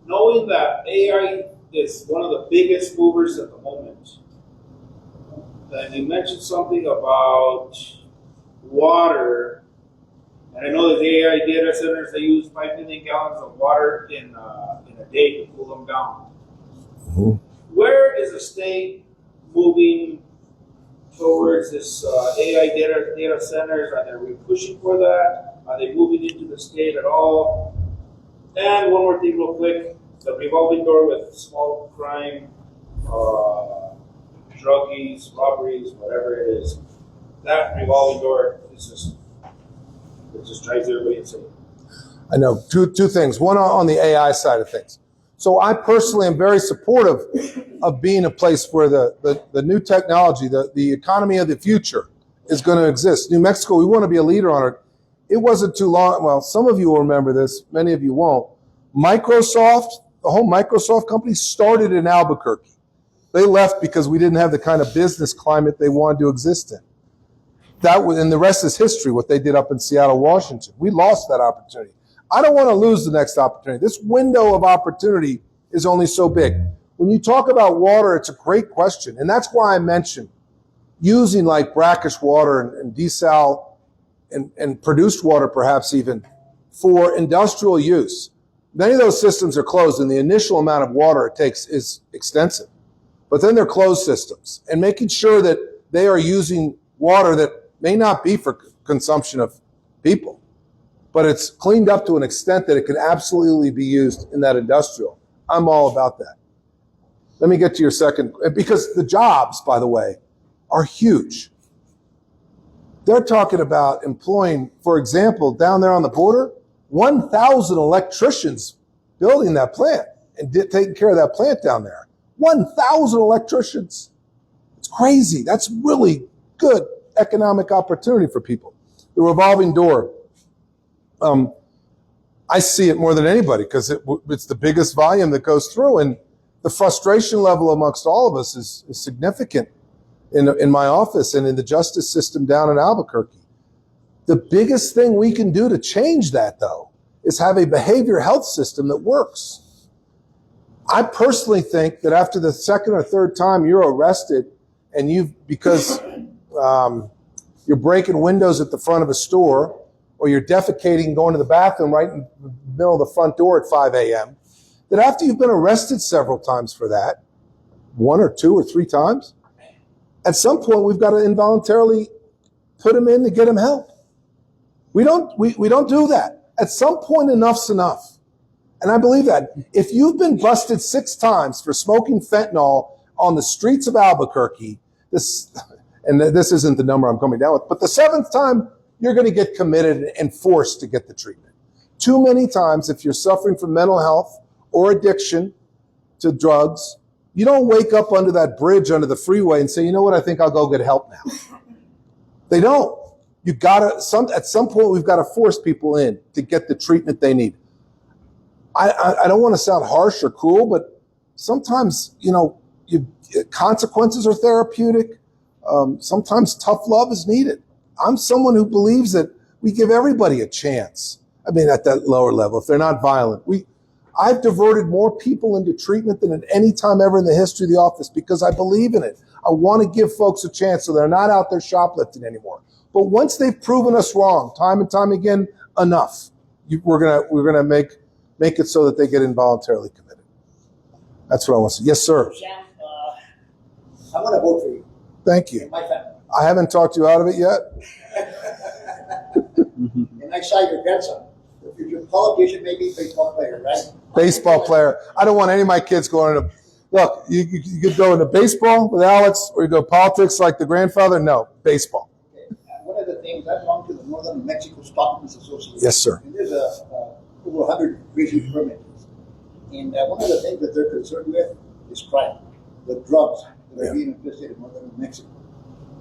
[SPEAKER 8] knowing that AI is one of the biggest movers at the moment, and you mentioned something about water, and I know that the AI data centers, they use 5 million gallons of water in a day to cool them down.
[SPEAKER 3] Mm-hmm.
[SPEAKER 8] Where is the state moving towards this AI data centers? Are they pushing for that? Are they moving into the state at all? And one more thing real quick, the revolving door with small crime, druggies, robberies, whatever it is, that revolving door is it just drives everybody insane.
[SPEAKER 3] I know two things. One on the AI side of things. So I personally am very supportive of being a place where the new technology, the economy of the future is going to exist. New Mexico, we want to be a leader on it. It wasn't too long. Well, some of you will remember this. Many of you won't. Microsoft, the whole Microsoft company started in Albuquerque. They left because we didn't have the kind of business climate they wanted to exist in. And the rest is history, what they did up in Seattle, Washington. We lost that opportunity. I don't want to lose the next opportunity. This window of opportunity is only so big. When you talk about water, it's a great question. And that's why I mentioned using like brackish water and desal and produced water perhaps even for industrial use. Many of those systems are closed, and the initial amount of water it takes is extensive. But then they're closed systems, and making sure that they are using water that may not be for consumption of people, but it's cleaned up to an extent that it can absolutely be used in that industrial. I'm all about that. Let me get to your second, because the jobs, by the way, are huge. They're talking about employing, for example, down there on the border, 1,000 electricians building that plant and taking care of that plant down there. 1,000 electricians. It's crazy. That's really good economic opportunity for people. The revolving door. I see it more than anybody because it's the biggest volume that goes through, and the frustration level amongst all of us is significant in my office and in the justice system down in Albuquerque. The biggest thing we can do to change that, though, is have a behavioral health system that works. I personally think that after the second or third time you're arrested and because you're breaking windows at the front of a store, or you're defecating, going to the bathroom right in the middle of the front door at 5 a.m., that after you've been arrested several times for that, 1 or 2 or 3 times, at some point we've got to involuntarily put him in to get him help. We don't do that. At some point, enough's enough. And I believe that. If you've been busted 6 times for smoking fentanyl on the streets of Albuquerque, this isn't the number I'm coming down with, but the 7th time, you're going to get committed and forced to get the treatment. Too many times, if you're suffering from mental health or addiction to drugs, you don't wake up under that bridge under the freeway and say, you know what, I think I'll go get help now. They don't. At some point, we've got to force people in to get the treatment they need. I don't want to sound harsh or cruel, but sometimes, consequences are therapeutic. Sometimes tough love is needed. I'm someone who believes that we give everybody a chance. I mean, at that lower level, if they're not violent. I've diverted more people into treatment than at any time ever in the history of the office because I believe in it. I want to give folks a chance so they're not out there shoplifting anymore. But once they've proven us wrong, time and time again, enough. We're gonna make it so that they get involuntarily committed. That's what I want to say. Yes, sir.
[SPEAKER 6] Sam, I'm going to vote for you.
[SPEAKER 3] Thank you.
[SPEAKER 6] And my family.
[SPEAKER 3] I haven't talked you out of it yet.
[SPEAKER 6] And I saw your grandson. If you're a politician, maybe baseball player, right?
[SPEAKER 3] Baseball player. I don't want any of my kids going into. Look, you could go into baseball with Alex, or you go politics like the grandfather. No, baseball.
[SPEAKER 6] Okay. One of the things, I belong to the Northern New Mexico Stockmen's Association.
[SPEAKER 3] Yes, sir.
[SPEAKER 6] And there's over 100 grazing permits. And one of the things that they're concerned with is crime, the drugs that are being infested in Northern New Mexico.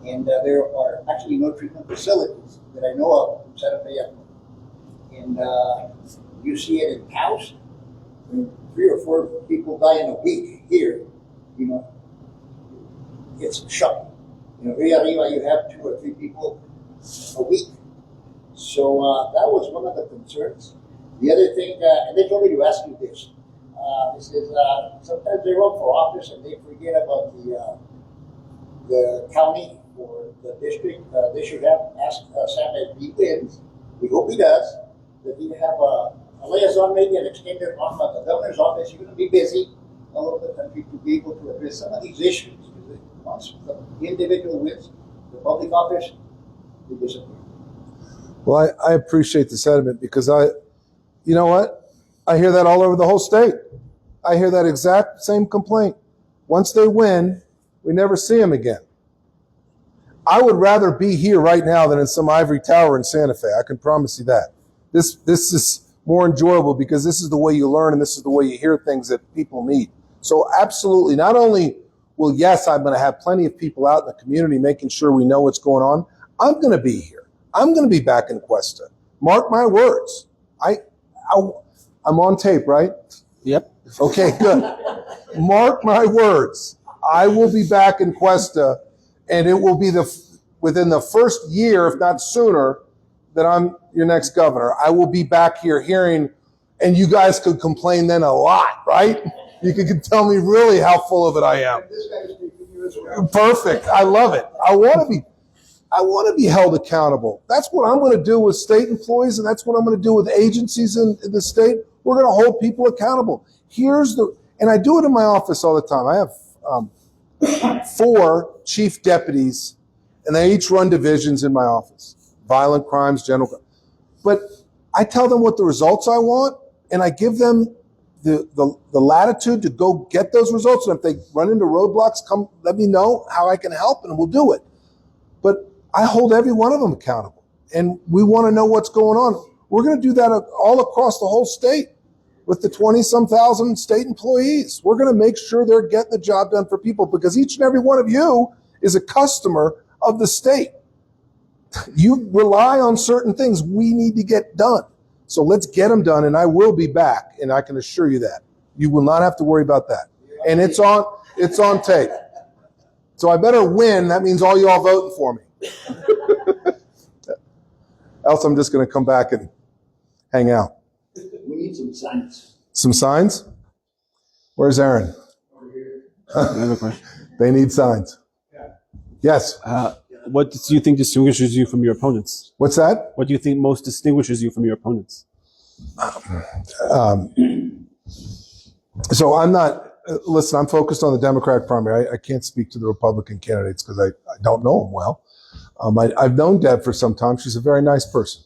[SPEAKER 6] And there are actually no treatment facilities that I know of in Santa Fe. And you see it in Taos. 3 or 4 people die in a week here, it's shocking. You know, Rio Arriba, you have 2 or 3 people a week. So that was one of the concerns. The other thing, and they told me to ask you this. This is sometimes they run for office and they forget about the county or the district. They should have asked Sam if he wins. We hope he does. That he have a liaison, maybe an extended arm of the governor's office. You're going to be busy all over the country to be able to address some of these issues. Because once the individual wins the public office, they disappear.
[SPEAKER 3] Well, I appreciate the sentiment because you know what? I hear that all over the whole state. I hear that exact same complaint. Once they win, we never see them again. I would rather be here right now than in some ivory tower in Santa Fe. I can promise you that. This is more enjoyable because this is the way you learn and this is the way you hear things that people need. So absolutely, not only will, yes, I'm going to have plenty of people out in the community making sure we know what's going on, I'm going to be here. I'm going to be back in Questa. Mark my words. I'm on tape, right?
[SPEAKER 1] Yep.
[SPEAKER 3] Okay, good. Mark my words. I will be back in Questa, and it will be within the first year, if not sooner, that I'm your next governor. I will be back here hearing, and you guys could complain then a lot, right? You could tell me really how full of it I am. Perfect. I love it. I want to be held accountable. That's what I'm going to do with state employees, and that's what I'm going to do with agencies in the state. We're going to hold people accountable. And I do it in my office all the time. I have 4 chief deputies, and they each run divisions in my office. Violent crimes, general crime. But I tell them what the results I want, and I give them the latitude to go get those results. And if they run into roadblocks, come let me know how I can help, and we'll do it. But I hold every one of them accountable, and we want to know what's going on. We're going to do that all across the whole state with the 20-some thousand state employees. We're going to make sure they're getting the job done for people because each and every one of you is a customer of the state. You rely on certain things we need to get done. So let's get them done, and I will be back, and I can assure you that. You will not have to worry about that. And it's on tape. So I better win. That means all you all voting for me. Else I'm just going to come back and hang out.
[SPEAKER 6] We need some signs.
[SPEAKER 3] Some signs? Where's Aaron?
[SPEAKER 6] Over here.
[SPEAKER 1] I have a question.
[SPEAKER 3] They need signs. Yes.
[SPEAKER 1] What do you think distinguishes you from your opponents?
[SPEAKER 3] What's that?
[SPEAKER 1] What do you think most distinguishes you from your opponents?
[SPEAKER 3] So I'm not, listen, I'm focused on the Democratic primary. I can't speak to the Republican candidates because I don't know them well. I've known Deb for some time. She's a very nice person.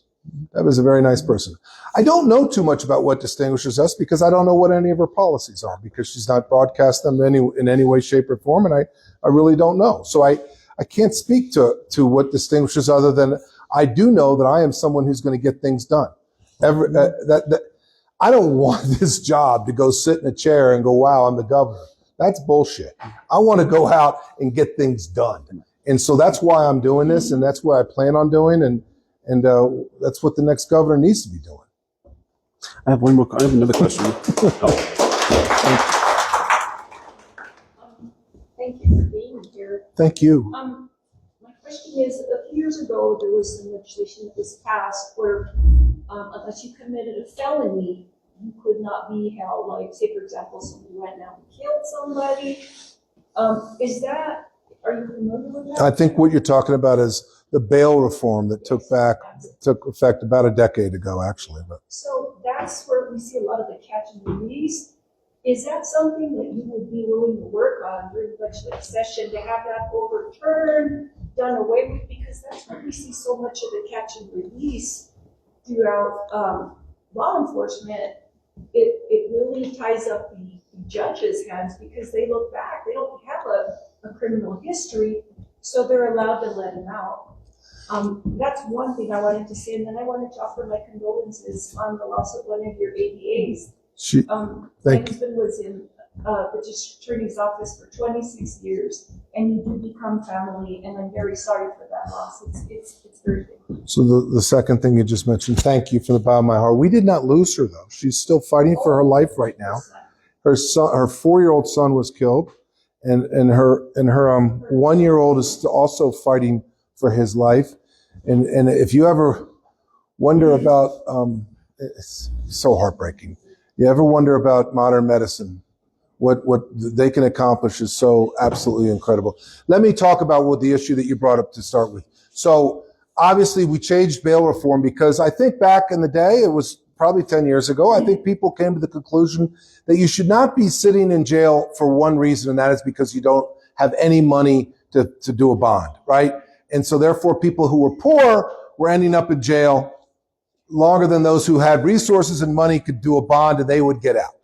[SPEAKER 3] Deb is a very nice person. I don't know too much about what distinguishes us because I don't know what any of her policies are because she's not broadcast them in any way, shape, or form, and I really don't know. So I can't speak to what distinguishes other than I do know that I am someone who's going to get things done. I don't want this job to go sit in a chair and go, wow, I'm the governor. That's bullshit. I want to go out and get things done. And so that's why I'm doing this, and that's what I plan on doing, and that's what the next governor needs to be doing.
[SPEAKER 1] I have another question.
[SPEAKER 9] Thank you for being here.
[SPEAKER 3] Thank you.
[SPEAKER 9] My question is, a few years ago, there was some legislation that was passed where unless you committed a felony, you could not be held, like, say, for example, somebody went out and killed somebody. Are you familiar with that?
[SPEAKER 3] I think what you're talking about is the bail reform that took effect about a decade ago, actually. But
[SPEAKER 9] so that's where we see a lot of the catch and release. Is that something that you would be willing to work on during the legislative session to have that overturned, done away with? Because that's where we see so much of the catch and release throughout law enforcement. It really ties up the judges' hands because they look back. They don't have a criminal history, so they're allowed to let him out. That's one thing I wanted to say, and then I wanted to offer my condolences on the loss of one of your ADAs. My husband was in the district attorney's office for 26 years, and you do become family, and I'm very sorry for that loss. It's very big.
[SPEAKER 3] So the second thing you just mentioned, thank you from the bottom of my heart. We did not lose her, though. She's still fighting for her life right now. Her 4-year-old son was killed, and her 1-year-old is also fighting for his life. And if you ever wonder about, it's so heartbreaking. You ever wonder about modern medicine? What they can accomplish is so absolutely incredible. Let me talk about what the issue that you brought up to start with. So obviously we changed bail reform because I think back in the day, it was probably 10 years ago, I think people came to the conclusion that you should not be sitting in jail for one reason, and that is because you don't have any money to do a bond, right? And so therefore people who were poor were ending up in jail longer than those who had resources and money could do a bond and they would get out.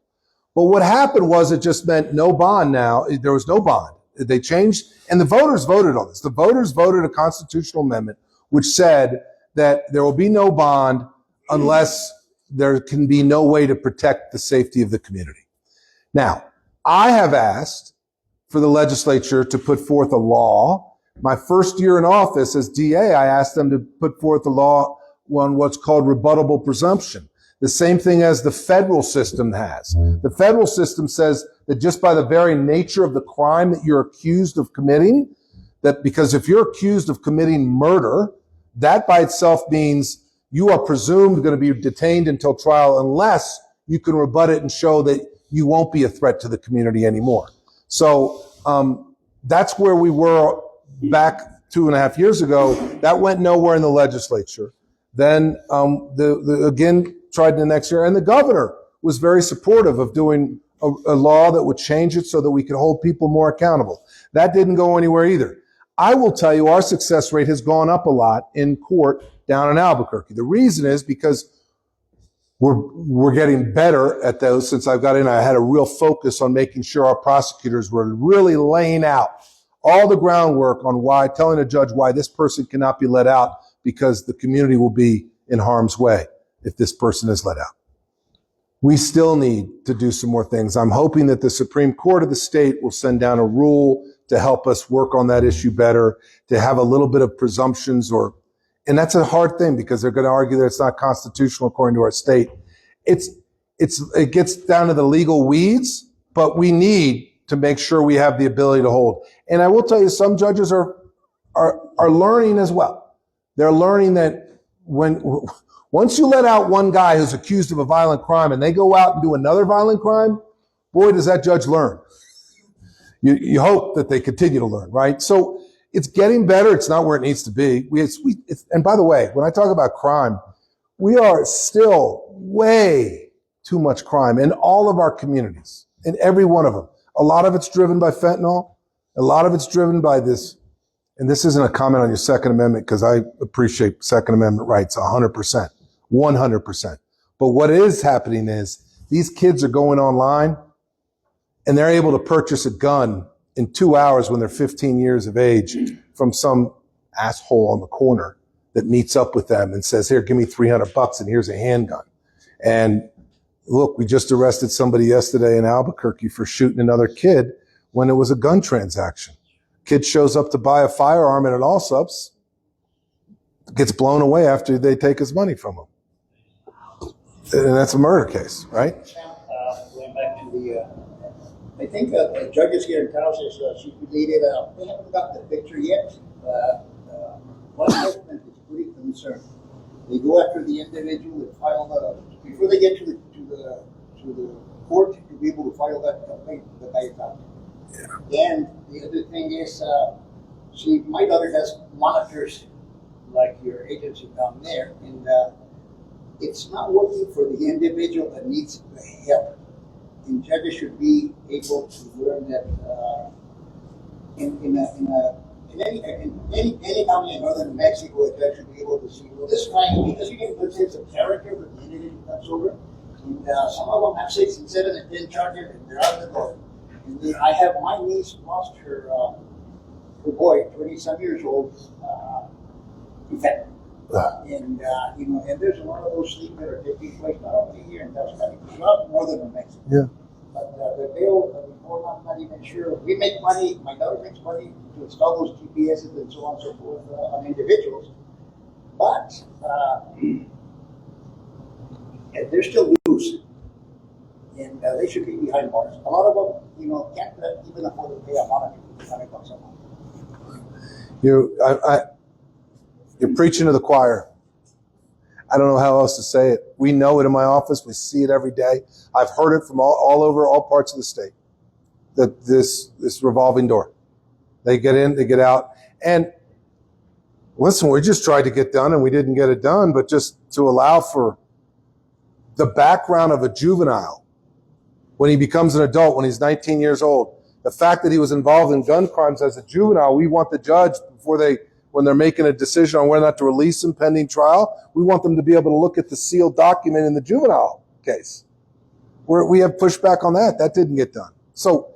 [SPEAKER 3] But what happened was it just meant no bond now. There was no bond. They changed, and the voters voted on this. The voters voted a constitutional amendment which said that there will be no bond unless there can be no way to protect the safety of the community. Now, I have asked for the legislature to put forth a law. My first year in office as DA, I asked them to put forth a law on what's called rebuttable presumption. The same thing as the federal system has. The federal system says that just by the very nature of the crime that you're accused of committing, that because if you're accused of committing murder, that by itself means you are presumed going to be detained until trial unless you can rebut it and show that you won't be a threat to the community anymore. So that's where we were back 2.5 years ago. That went nowhere in the legislature. Then again, tried in the next year, and the governor was very supportive of doing a law that would change it so that we could hold people more accountable. That didn't go anywhere either. I will tell you our success rate has gone up a lot in court down in Albuquerque. The reason is because we're getting better at those. Since I've got in, I had a real focus on making sure our prosecutors were really laying out all the groundwork on why, telling a judge why this person cannot be let out because the community will be in harm's way if this person is let out. We still need to do some more things. I'm hoping that the Supreme Court of the state will send down a rule to help us work on that issue better, to have a little bit of presumptions and that's a hard thing because they're going to argue that it's not constitutional according to our state. It gets down to the legal weeds, but we need to make sure we have the ability to hold. And I will tell you, some judges are learning as well. They're learning that once you let out one guy who's accused of a violent crime and they go out and do another violent crime, boy, does that judge learn. You hope that they continue to learn, right? So it's getting better. It's not where it needs to be. And by the way, when I talk about crime, we are still way too much crime in all of our communities, in every one of them. A lot of it's driven by fentanyl. A lot of it's driven by this. And this isn't a comment on your Second Amendment because I appreciate Second Amendment rights 100%, 100%. But what is happening is these kids are going online and they're able to purchase a gun in 2 hours when they're 15 years of age from some asshole on the corner that meets up with them and says, here, give me $300 and here's a handgun. And look, we just arrested somebody yesterday in Albuquerque for shooting another kid when it was a gun transaction. Kid shows up to buy a firearm at an Allsup's, gets blown away after they take his money from him. And that's a murder case, right?
[SPEAKER 6] Going back to the, I think the judges here in town says she related, we haven't got the picture yet. One judgment is pretty concerned. They go after the individual and file before they get to the court to be able to file that complaint, the guy is out. Yeah. And the other thing is, my daughter has monitors like your agency down there, and it's not working for the individual that needs the help. And judges should be able to learn that in any county in northern Mexico, a judge should be able to see, well, this crime, because you get good sense of character with the individual comes over, and some of them have 6 and 7 and 10 charges, and they're out the door. And I have my niece lost her boy, 20-some years old, infected. And and there's a lot of those things that are taking place not only here in Tuscany, but not northern New Mexico. Yeah. But the bill, I'm not even sure. We make money. My daughter makes money to install those GPSs and so on and so forth on individuals, but they're still loose. And they should be behind bars. A lot of them, can't even afford to pay a lot of $100 a month.
[SPEAKER 3] You're preaching to the choir. I don't know how else to say it. We know it in my office. We see it every day. I've heard it from all over all parts of the state. That this revolving door. They get in, they get out. And listen, we just tried to get done and we didn't get it done, but just to allow for the background of a juvenile when he becomes an adult, when he's 19 years old, the fact that he was involved in gun crimes as a juvenile, we want the judge, when they're making a decision on whether or not to release him pending trial, we want them to be able to look at the sealed document in the juvenile case. We have pushback on that. That didn't get done. So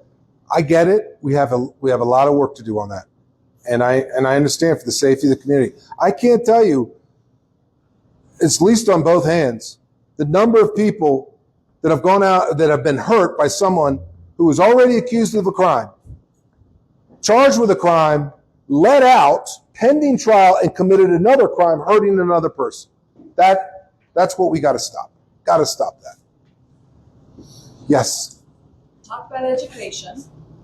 [SPEAKER 3] I get it. We have a lot of work to do on that. And I understand for the safety of the community. I can't tell you, it's least on both hands, the number of people that have gone out, that have been hurt by someone who was already accused of a crime, charged with a crime, let out, pending trial, and committed another crime, hurting another person. That's what we got to stop. Got to stop that. Yes.
[SPEAKER 5] Talk about education,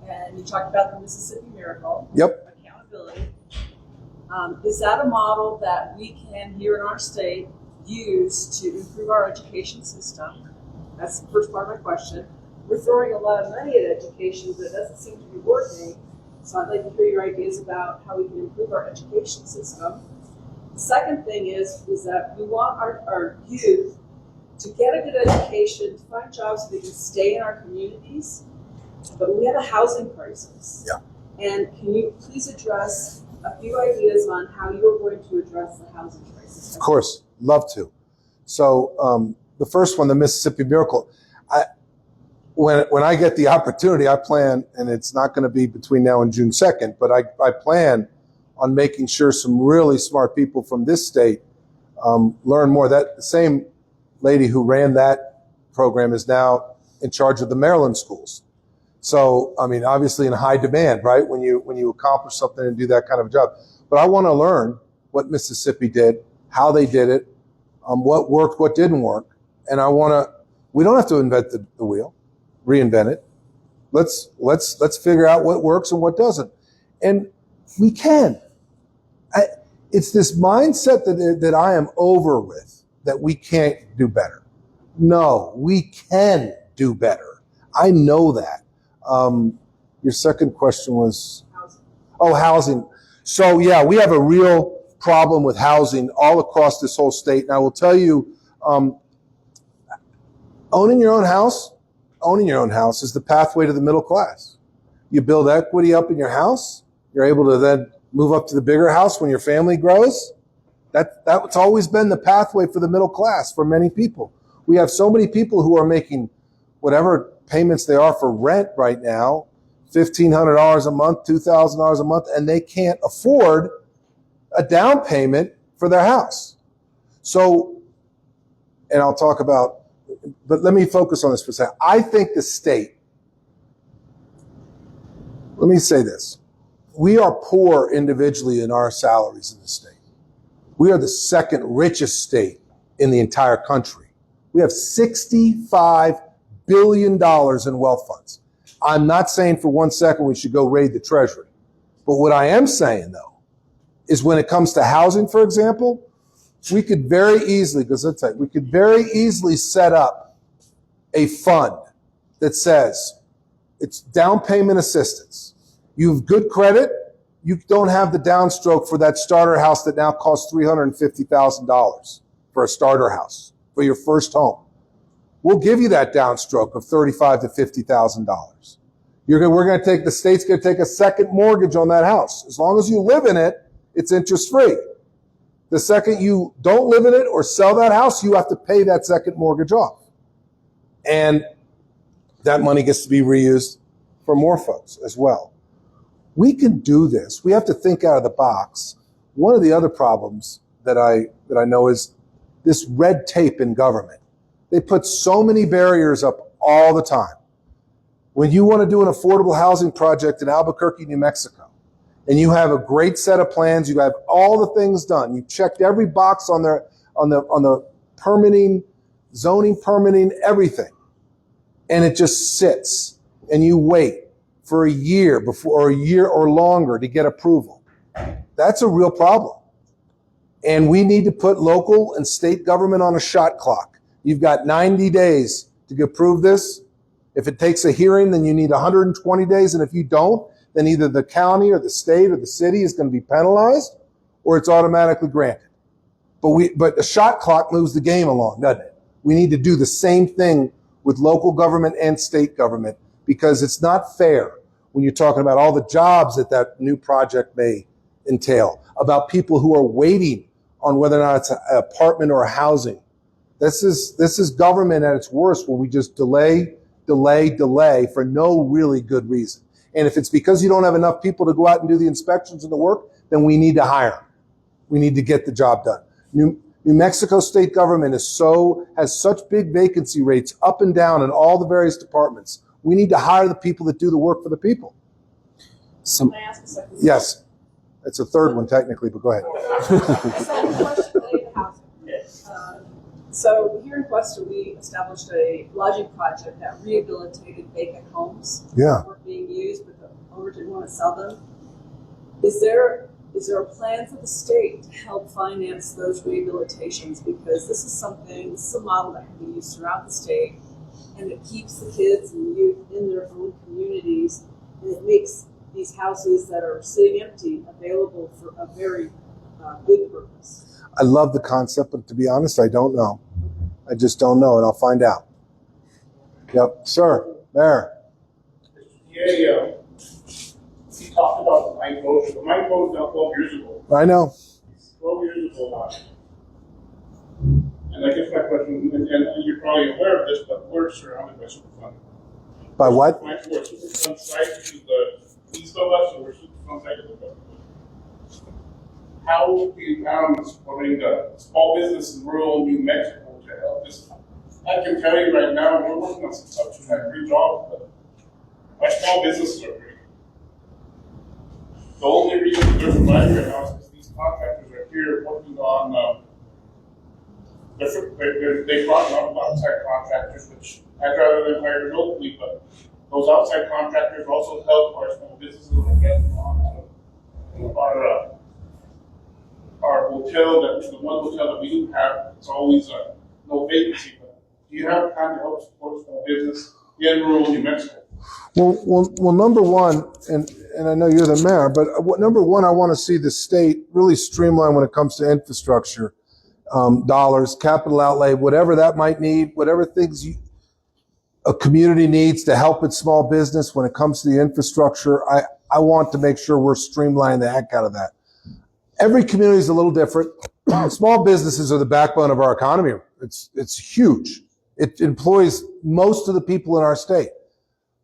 [SPEAKER 5] and you talked about the Mississippi Miracle.
[SPEAKER 3] Yep.
[SPEAKER 5] Accountability. Is that a model that we can, here in our state, use to improve our education system? That's the first part of my question. We're throwing a lot of money at education, but it doesn't seem to be working. So I'd like to hear your ideas about how we can improve our education system. The second thing is that we want our youth to get a good education, to find jobs so they can stay in our communities. But we have a housing crisis.
[SPEAKER 3] Yeah.
[SPEAKER 5] And can you please address a few ideas on how you're going to address the housing crisis?
[SPEAKER 3] Of course, love to. So the first one, the Mississippi Miracle. When I get the opportunity, I plan, and it's not going to be between now and June 2nd, but I plan on making sure some really smart people from this state learn more. That the same lady who ran that program is now in charge of the Maryland schools. So, I mean, obviously in high demand, right? When you accomplish something and do that kind of job. But I want to learn what Mississippi did, how they did it, what worked, what didn't work. And we don't have to invent the wheel, reinvent it. Let's figure out what works and what doesn't. And we can. It's this mindset that I am over with, that we can't do better. No, we can do better. I know that. Your second question was? Housing. Oh, housing. So yeah, we have a real problem with housing all across this whole state. And I will tell you, owning your own house is the pathway to the middle class. You build equity up in your house. You're able to then move up to the bigger house when your family grows. That's always been the pathway for the middle class for many people. We have so many people who are making whatever payments they are for rent right now, $1,500 a month, $2,000 a month, and they can't afford a down payment for their house. So, and I'll talk about, but let me focus on this for a second. I think the state, let me say this. We are poor individually in our salaries in the state. We are the second richest state in the entire country. We have $65 billion in wealth funds. I'm not saying for 1 second we should go raid the Treasury. But what I am saying, though, is when it comes to housing, for example, we could very easily, set up a fund that says it's down payment assistance. You have good credit. You don't have the downstroke for that starter house that now costs $350,000 for a starter house for your first home. We'll give you that downstroke of $35,000 to $50,000. The state's going to take a second mortgage on that house. As long as you live in it, it's interest free. The second you don't live in it or sell that house, you have to pay that second mortgage off. And that money gets to be reused for more folks as well. We can do this. We have to think out of the box. One of the other problems that I know is this red tape in government. They put so many barriers up all the time. When you want to do an affordable housing project in Albuquerque, New Mexico, and you have a great set of plans, you have all the things done, you checked every box on the permitting, zoning permitting, everything. and it just sits, and you wait for a year or a year or longer to get approval. That's a real problem. And we need to put local and state government on a shot clock. You've got 90 days to approve this. If it takes a hearing, then you need 120 days. And if you don't, then either the county or the state or the city is going to be penalized or it's automatically granted. But the shot clock moves the game along, doesn't it? We need to do the same thing with local government and state government, because it's not fair when you're talking about all the jobs that new project may entail, about people who are waiting on whether or not it's an apartment or a housing. This is government at its worst, where we just delay for no really good reason. And if it's because you don't have enough people to go out and do the inspections and the work, then we need to hire them. We need to get the job done. New Mexico state government has such big vacancy rates up and down in all the various departments. We need to hire the people that do the work for the people.
[SPEAKER 5] Can I ask a second?
[SPEAKER 3] Yes. It's a third one technically, but go ahead.
[SPEAKER 5] Second question related to housing. So here in Questa, we established a lodging project that rehabilitated vacant homes.
[SPEAKER 3] Yeah.
[SPEAKER 5] That weren't being used, but the owner didn't want to sell them. Is there a plan for the state to help finance those rehabilitations? Because this is a model that can be used throughout the state, and it keeps the kids and the youth in their own communities, and it makes these houses that are sitting empty available for a very good purpose.
[SPEAKER 3] I love the concept, but to be honest, I don't know. I just don't know, and I'll find out. Yep, sir, there.
[SPEAKER 10] Yeah. He talked about the mine closure. The mine closed now 12 years ago.
[SPEAKER 3] I know.
[SPEAKER 10] 12 years ago. And I guess my question, and you're probably aware of this, but we're surrounded by Superfund.
[SPEAKER 3] By what?
[SPEAKER 10] We're Superfund site to the east of us, so we're Superfund site to the west. How do you plan on supporting the small business in rural New Mexico to help this? I can tell you right now, we're working on some stuff to my free job, but my small businesses are great. The only reason they're surviving right now is because these contractors are here working on, they brought a lot of outside contractors, which I'd rather than hire locally, but those outside contractors also help our small businesses get on our hotel, the one hotel that we do have, it's always no vacancy. But do you have time to help support small business in rural New Mexico?
[SPEAKER 3] Well, number one, and I know you're the mayor, but number one, I want to see the state really streamline when it comes to infrastructure, dollars, capital outlay, whatever that might need, whatever things a community needs to help its small business when it comes to the infrastructure. I want to make sure we're streamlining the heck out of that. Every community is a little different. Small businesses are the backbone of our economy. It's huge. It employs most of the people in our state.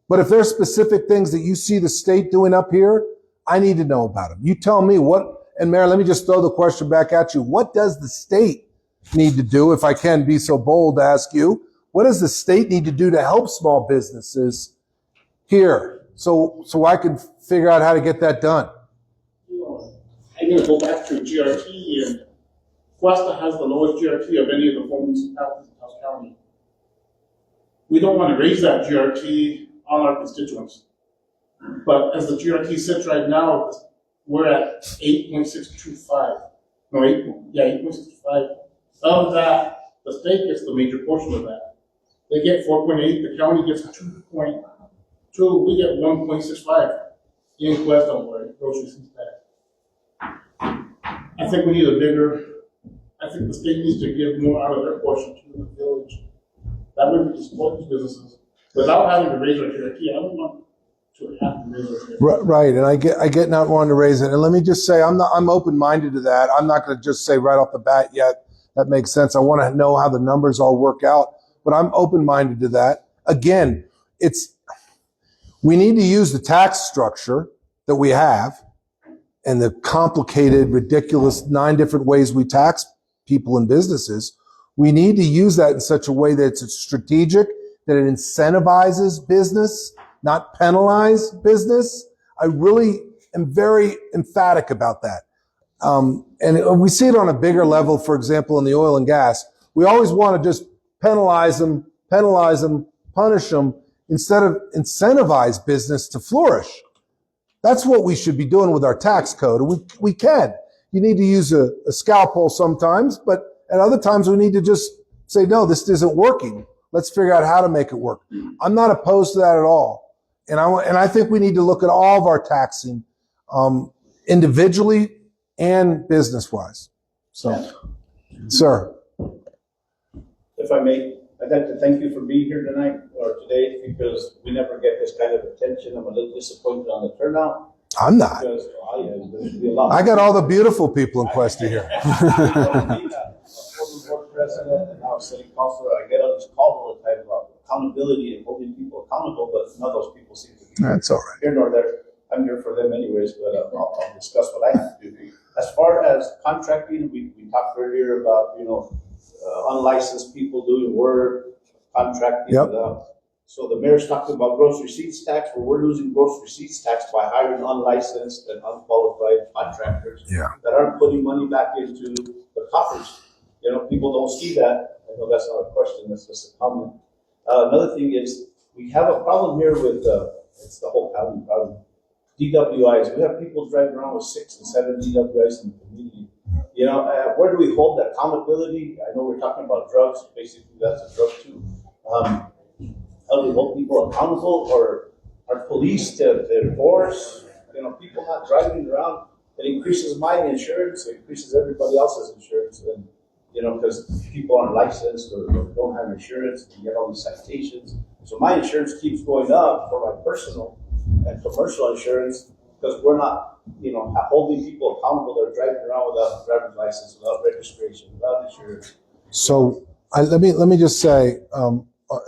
[SPEAKER 3] But if there's specific things that you see the state doing up here, I need to know about them. You tell me what, and Mayor, let me just throw the question back at you. What does the state need to do, if I can be so bold to ask you, what does the state need to do to help small businesses here? So I can figure out how to get that done.
[SPEAKER 10] I'm going to go back to GRT, and Questa has the lowest GRT of any of the 4 municipalities in Taos County. We don't want to raise that GRT on our constituents. But as the GRT sits right now, we're at 8.625. No, 8.625. Of that, the state gets the major portion of that. They get 4.8, the county gets 2.2, we get 1.65 in Questa where groceries and tax. I think we need I think the state needs to give more out of their portion to the village. That way we can support these businesses without having to raise our GRT. I don't want to have to raise our GRT.
[SPEAKER 3] Right, and I get not wanting to raise it. And let me just say, I'm open-minded to that. I'm not going to just say right off the bat, yet that makes sense. I want to know how the numbers all work out, but I'm open-minded to that. Again, we need to use the tax structure that we have and the complicated, ridiculous 9 different ways we tax people and businesses. We need to use that in such a way that it's strategic, that it incentivizes business, not penalize business. I really am very emphatic about that. And we see it on a bigger level, for example, in the oil and gas. We always want to just penalize them, punish them instead of incentivize business to flourish. That's what we should be doing with our tax code. We can. You need to use a scalpel sometimes, but at other times we need to just say, no, this isn't working. Let's figure out how to make it work. I'm not opposed to that at all. And I think we need to look at all of our taxing, individually and business-wise. So, sir.
[SPEAKER 11] If I may, I'd like to thank you for being here tonight or today because we never get this kind of attention. I'm a little disappointed on the turnout.
[SPEAKER 3] I'm not.
[SPEAKER 11] Because there should be a lot.
[SPEAKER 3] I got all the beautiful people in Questa here.
[SPEAKER 11] Former board president and now city councilor, I get on this call all the time about accountability and holding people accountable, but none of those people seem to be
[SPEAKER 3] That's all right.
[SPEAKER 11] here nor there. I'm here for them anyways, but I'll discuss what I have to do. As far as contracting, we talked earlier about, unlicensed people doing work, contracting.
[SPEAKER 3] Yep.
[SPEAKER 11] So the mayor's talking about gross receipts tax, where we're losing gross receipts tax by hiring unlicensed and unqualified contractors that aren't putting money back into the coffers. People don't see that. I know that's not a question, that's just a comment. Another thing is we have a problem here with, it's the whole county problem, DWIs. We have people driving around with 6 and 7 DWIs in the community. Where do we hold that accountability? I know we're talking about drugs. Basically, that's a drug too. How do we hold people accountable, or are police to enforce? People not driving around. It increases my insurance. It increases everybody else's insurance. And because people aren't licensed or don't have insurance, and get all these citations. So my insurance keeps going up for my personal and commercial insurance because we're not, holding people accountable. They're driving around without a driver's license, without registration, without insurance.
[SPEAKER 3] So let me just say,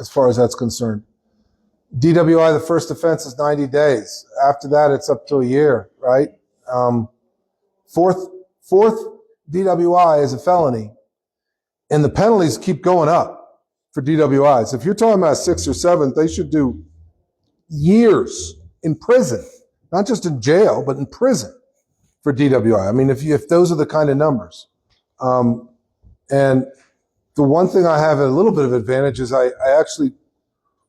[SPEAKER 3] as far as that's concerned, DWI, the first offense is 90 days. After that, it's up to a year, right? Fourth DWI is a felony, and the penalties keep going up for DWIs. If you're talking about 6th or 7th, they should do years in prison, not just in jail, but in prison for DWI. I mean, if those are the kind of numbers. And the one thing I have a little bit of advantage is I actually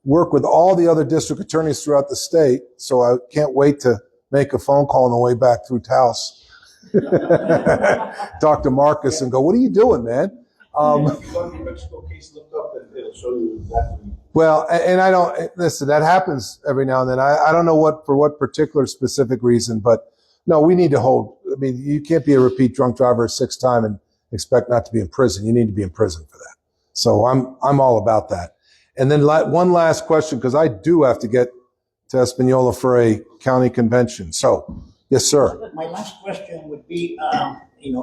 [SPEAKER 3] work with all the other district attorneys throughout the state, so I can't wait to make a phone call on the way back through Taos. Talk to Marcus and go, what are you doing, man?
[SPEAKER 11] If you want the Mexico case looked up, and it'll show you exactly.
[SPEAKER 3] Well, and I don't, listen, that happens every now and then. I don't know for what particular specific reason, but no, we need to hold. I mean, you can't be a repeat drunk driver a 6th time and expect not to be in prison. You need to be in prison for that. So I'm all about that. And then one last question, because I do have to get to Espanola for a county convention. So, yes, sir.
[SPEAKER 6] My last question would be,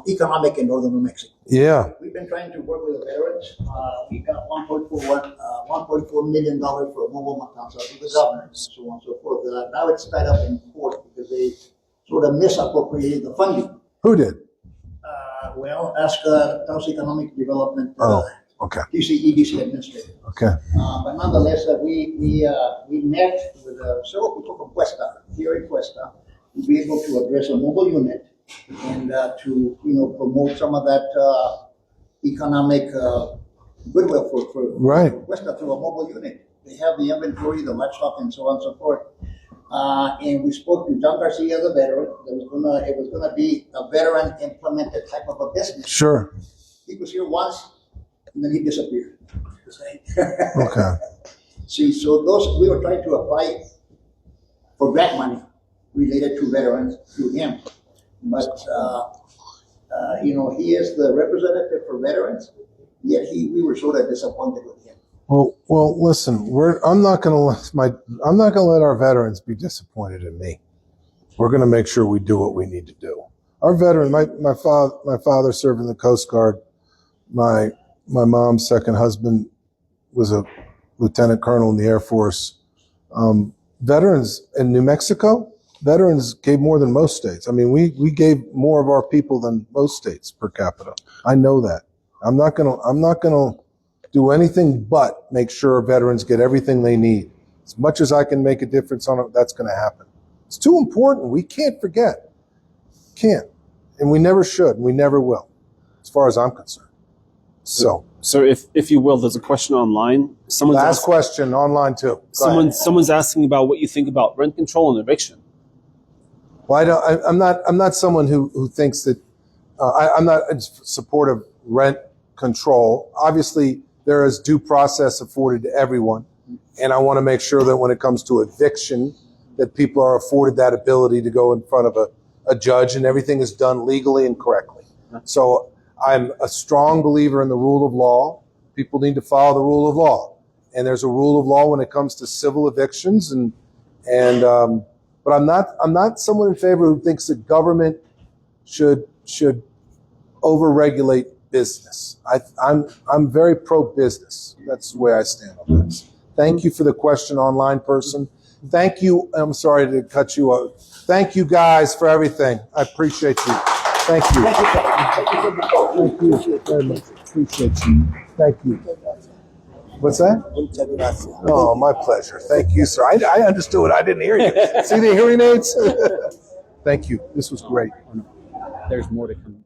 [SPEAKER 6] economic in northern New Mexico.
[SPEAKER 3] Yeah.
[SPEAKER 6] We've been trying to work with the veterans. We got $1.4 million for a mobile council to the governor, and so on and so forth. Now it's tied up in court because they sort of misappropriated the funding.
[SPEAKER 3] Who did?
[SPEAKER 6] Ask Taos Economic Development.
[SPEAKER 3] Okay.
[SPEAKER 6] EDC administrator.
[SPEAKER 3] Okay.
[SPEAKER 6] But nonetheless, we met with several people from Questa, here in Questa, to be able to address a mobile unit and to promote some of that economic goodwill for Questa through a mobile unit. They have the inventory, the livestock, and so on and so forth. And we spoke to John Garcia, the veteran. It was gonna be a veteran implemented type of a business.
[SPEAKER 3] Sure.
[SPEAKER 6] He was here once, and then he disappeared.
[SPEAKER 3] Okay.
[SPEAKER 6] See, so we were trying to apply for grant money related to veterans through him, but he is the representative for veterans. Yet we were sort of disappointed with him.
[SPEAKER 3] Well, listen. I'm not going to let our veterans be disappointed in me. We're going to make sure we do what we need to do. Our veteran, my father served in the Coast Guard. My mom's second husband was a lieutenant colonel in the Air Force. Veterans in New Mexico, veterans gave more than most states. I mean, we gave more of our people than most states per capita. I know that. I'm not gonna do anything but make sure veterans get everything they need. As much as I can make a difference on it, that's gonna happen. It's too important. We can't forget. Can't. And we never should. We never will, as far as I'm concerned. So,
[SPEAKER 1] Sir, if you will, there's a question online.
[SPEAKER 3] last question online too. Go ahead.
[SPEAKER 1] Someone's asking about what you think about rent control and eviction.
[SPEAKER 3] Well, I'm not someone who thinks that I'm not in support of rent control. Obviously, there is due process afforded to everyone, and I want to make sure that when it comes to eviction, that people are afforded that ability to go in front of a judge, and everything is done legally and correctly. So I'm a strong believer in the rule of law. People need to follow the rule of law, and there's a rule of law when it comes to civil evictions, but I'm not someone in favor who thinks that government should overregulate business. I'm very pro-business. That's the way I stand on this. Thank you for the question, online person. Thank you. I'm sorry to cut you off. Thank you guys for everything. I appreciate you. Thank you. Thank you very much. Appreciate you. Thank you. What's that? Oh, my pleasure. Thank you, sir. I understood. I didn't hear you. See the hearing aids? Thank you. This was great.
[SPEAKER 1] There's more to come.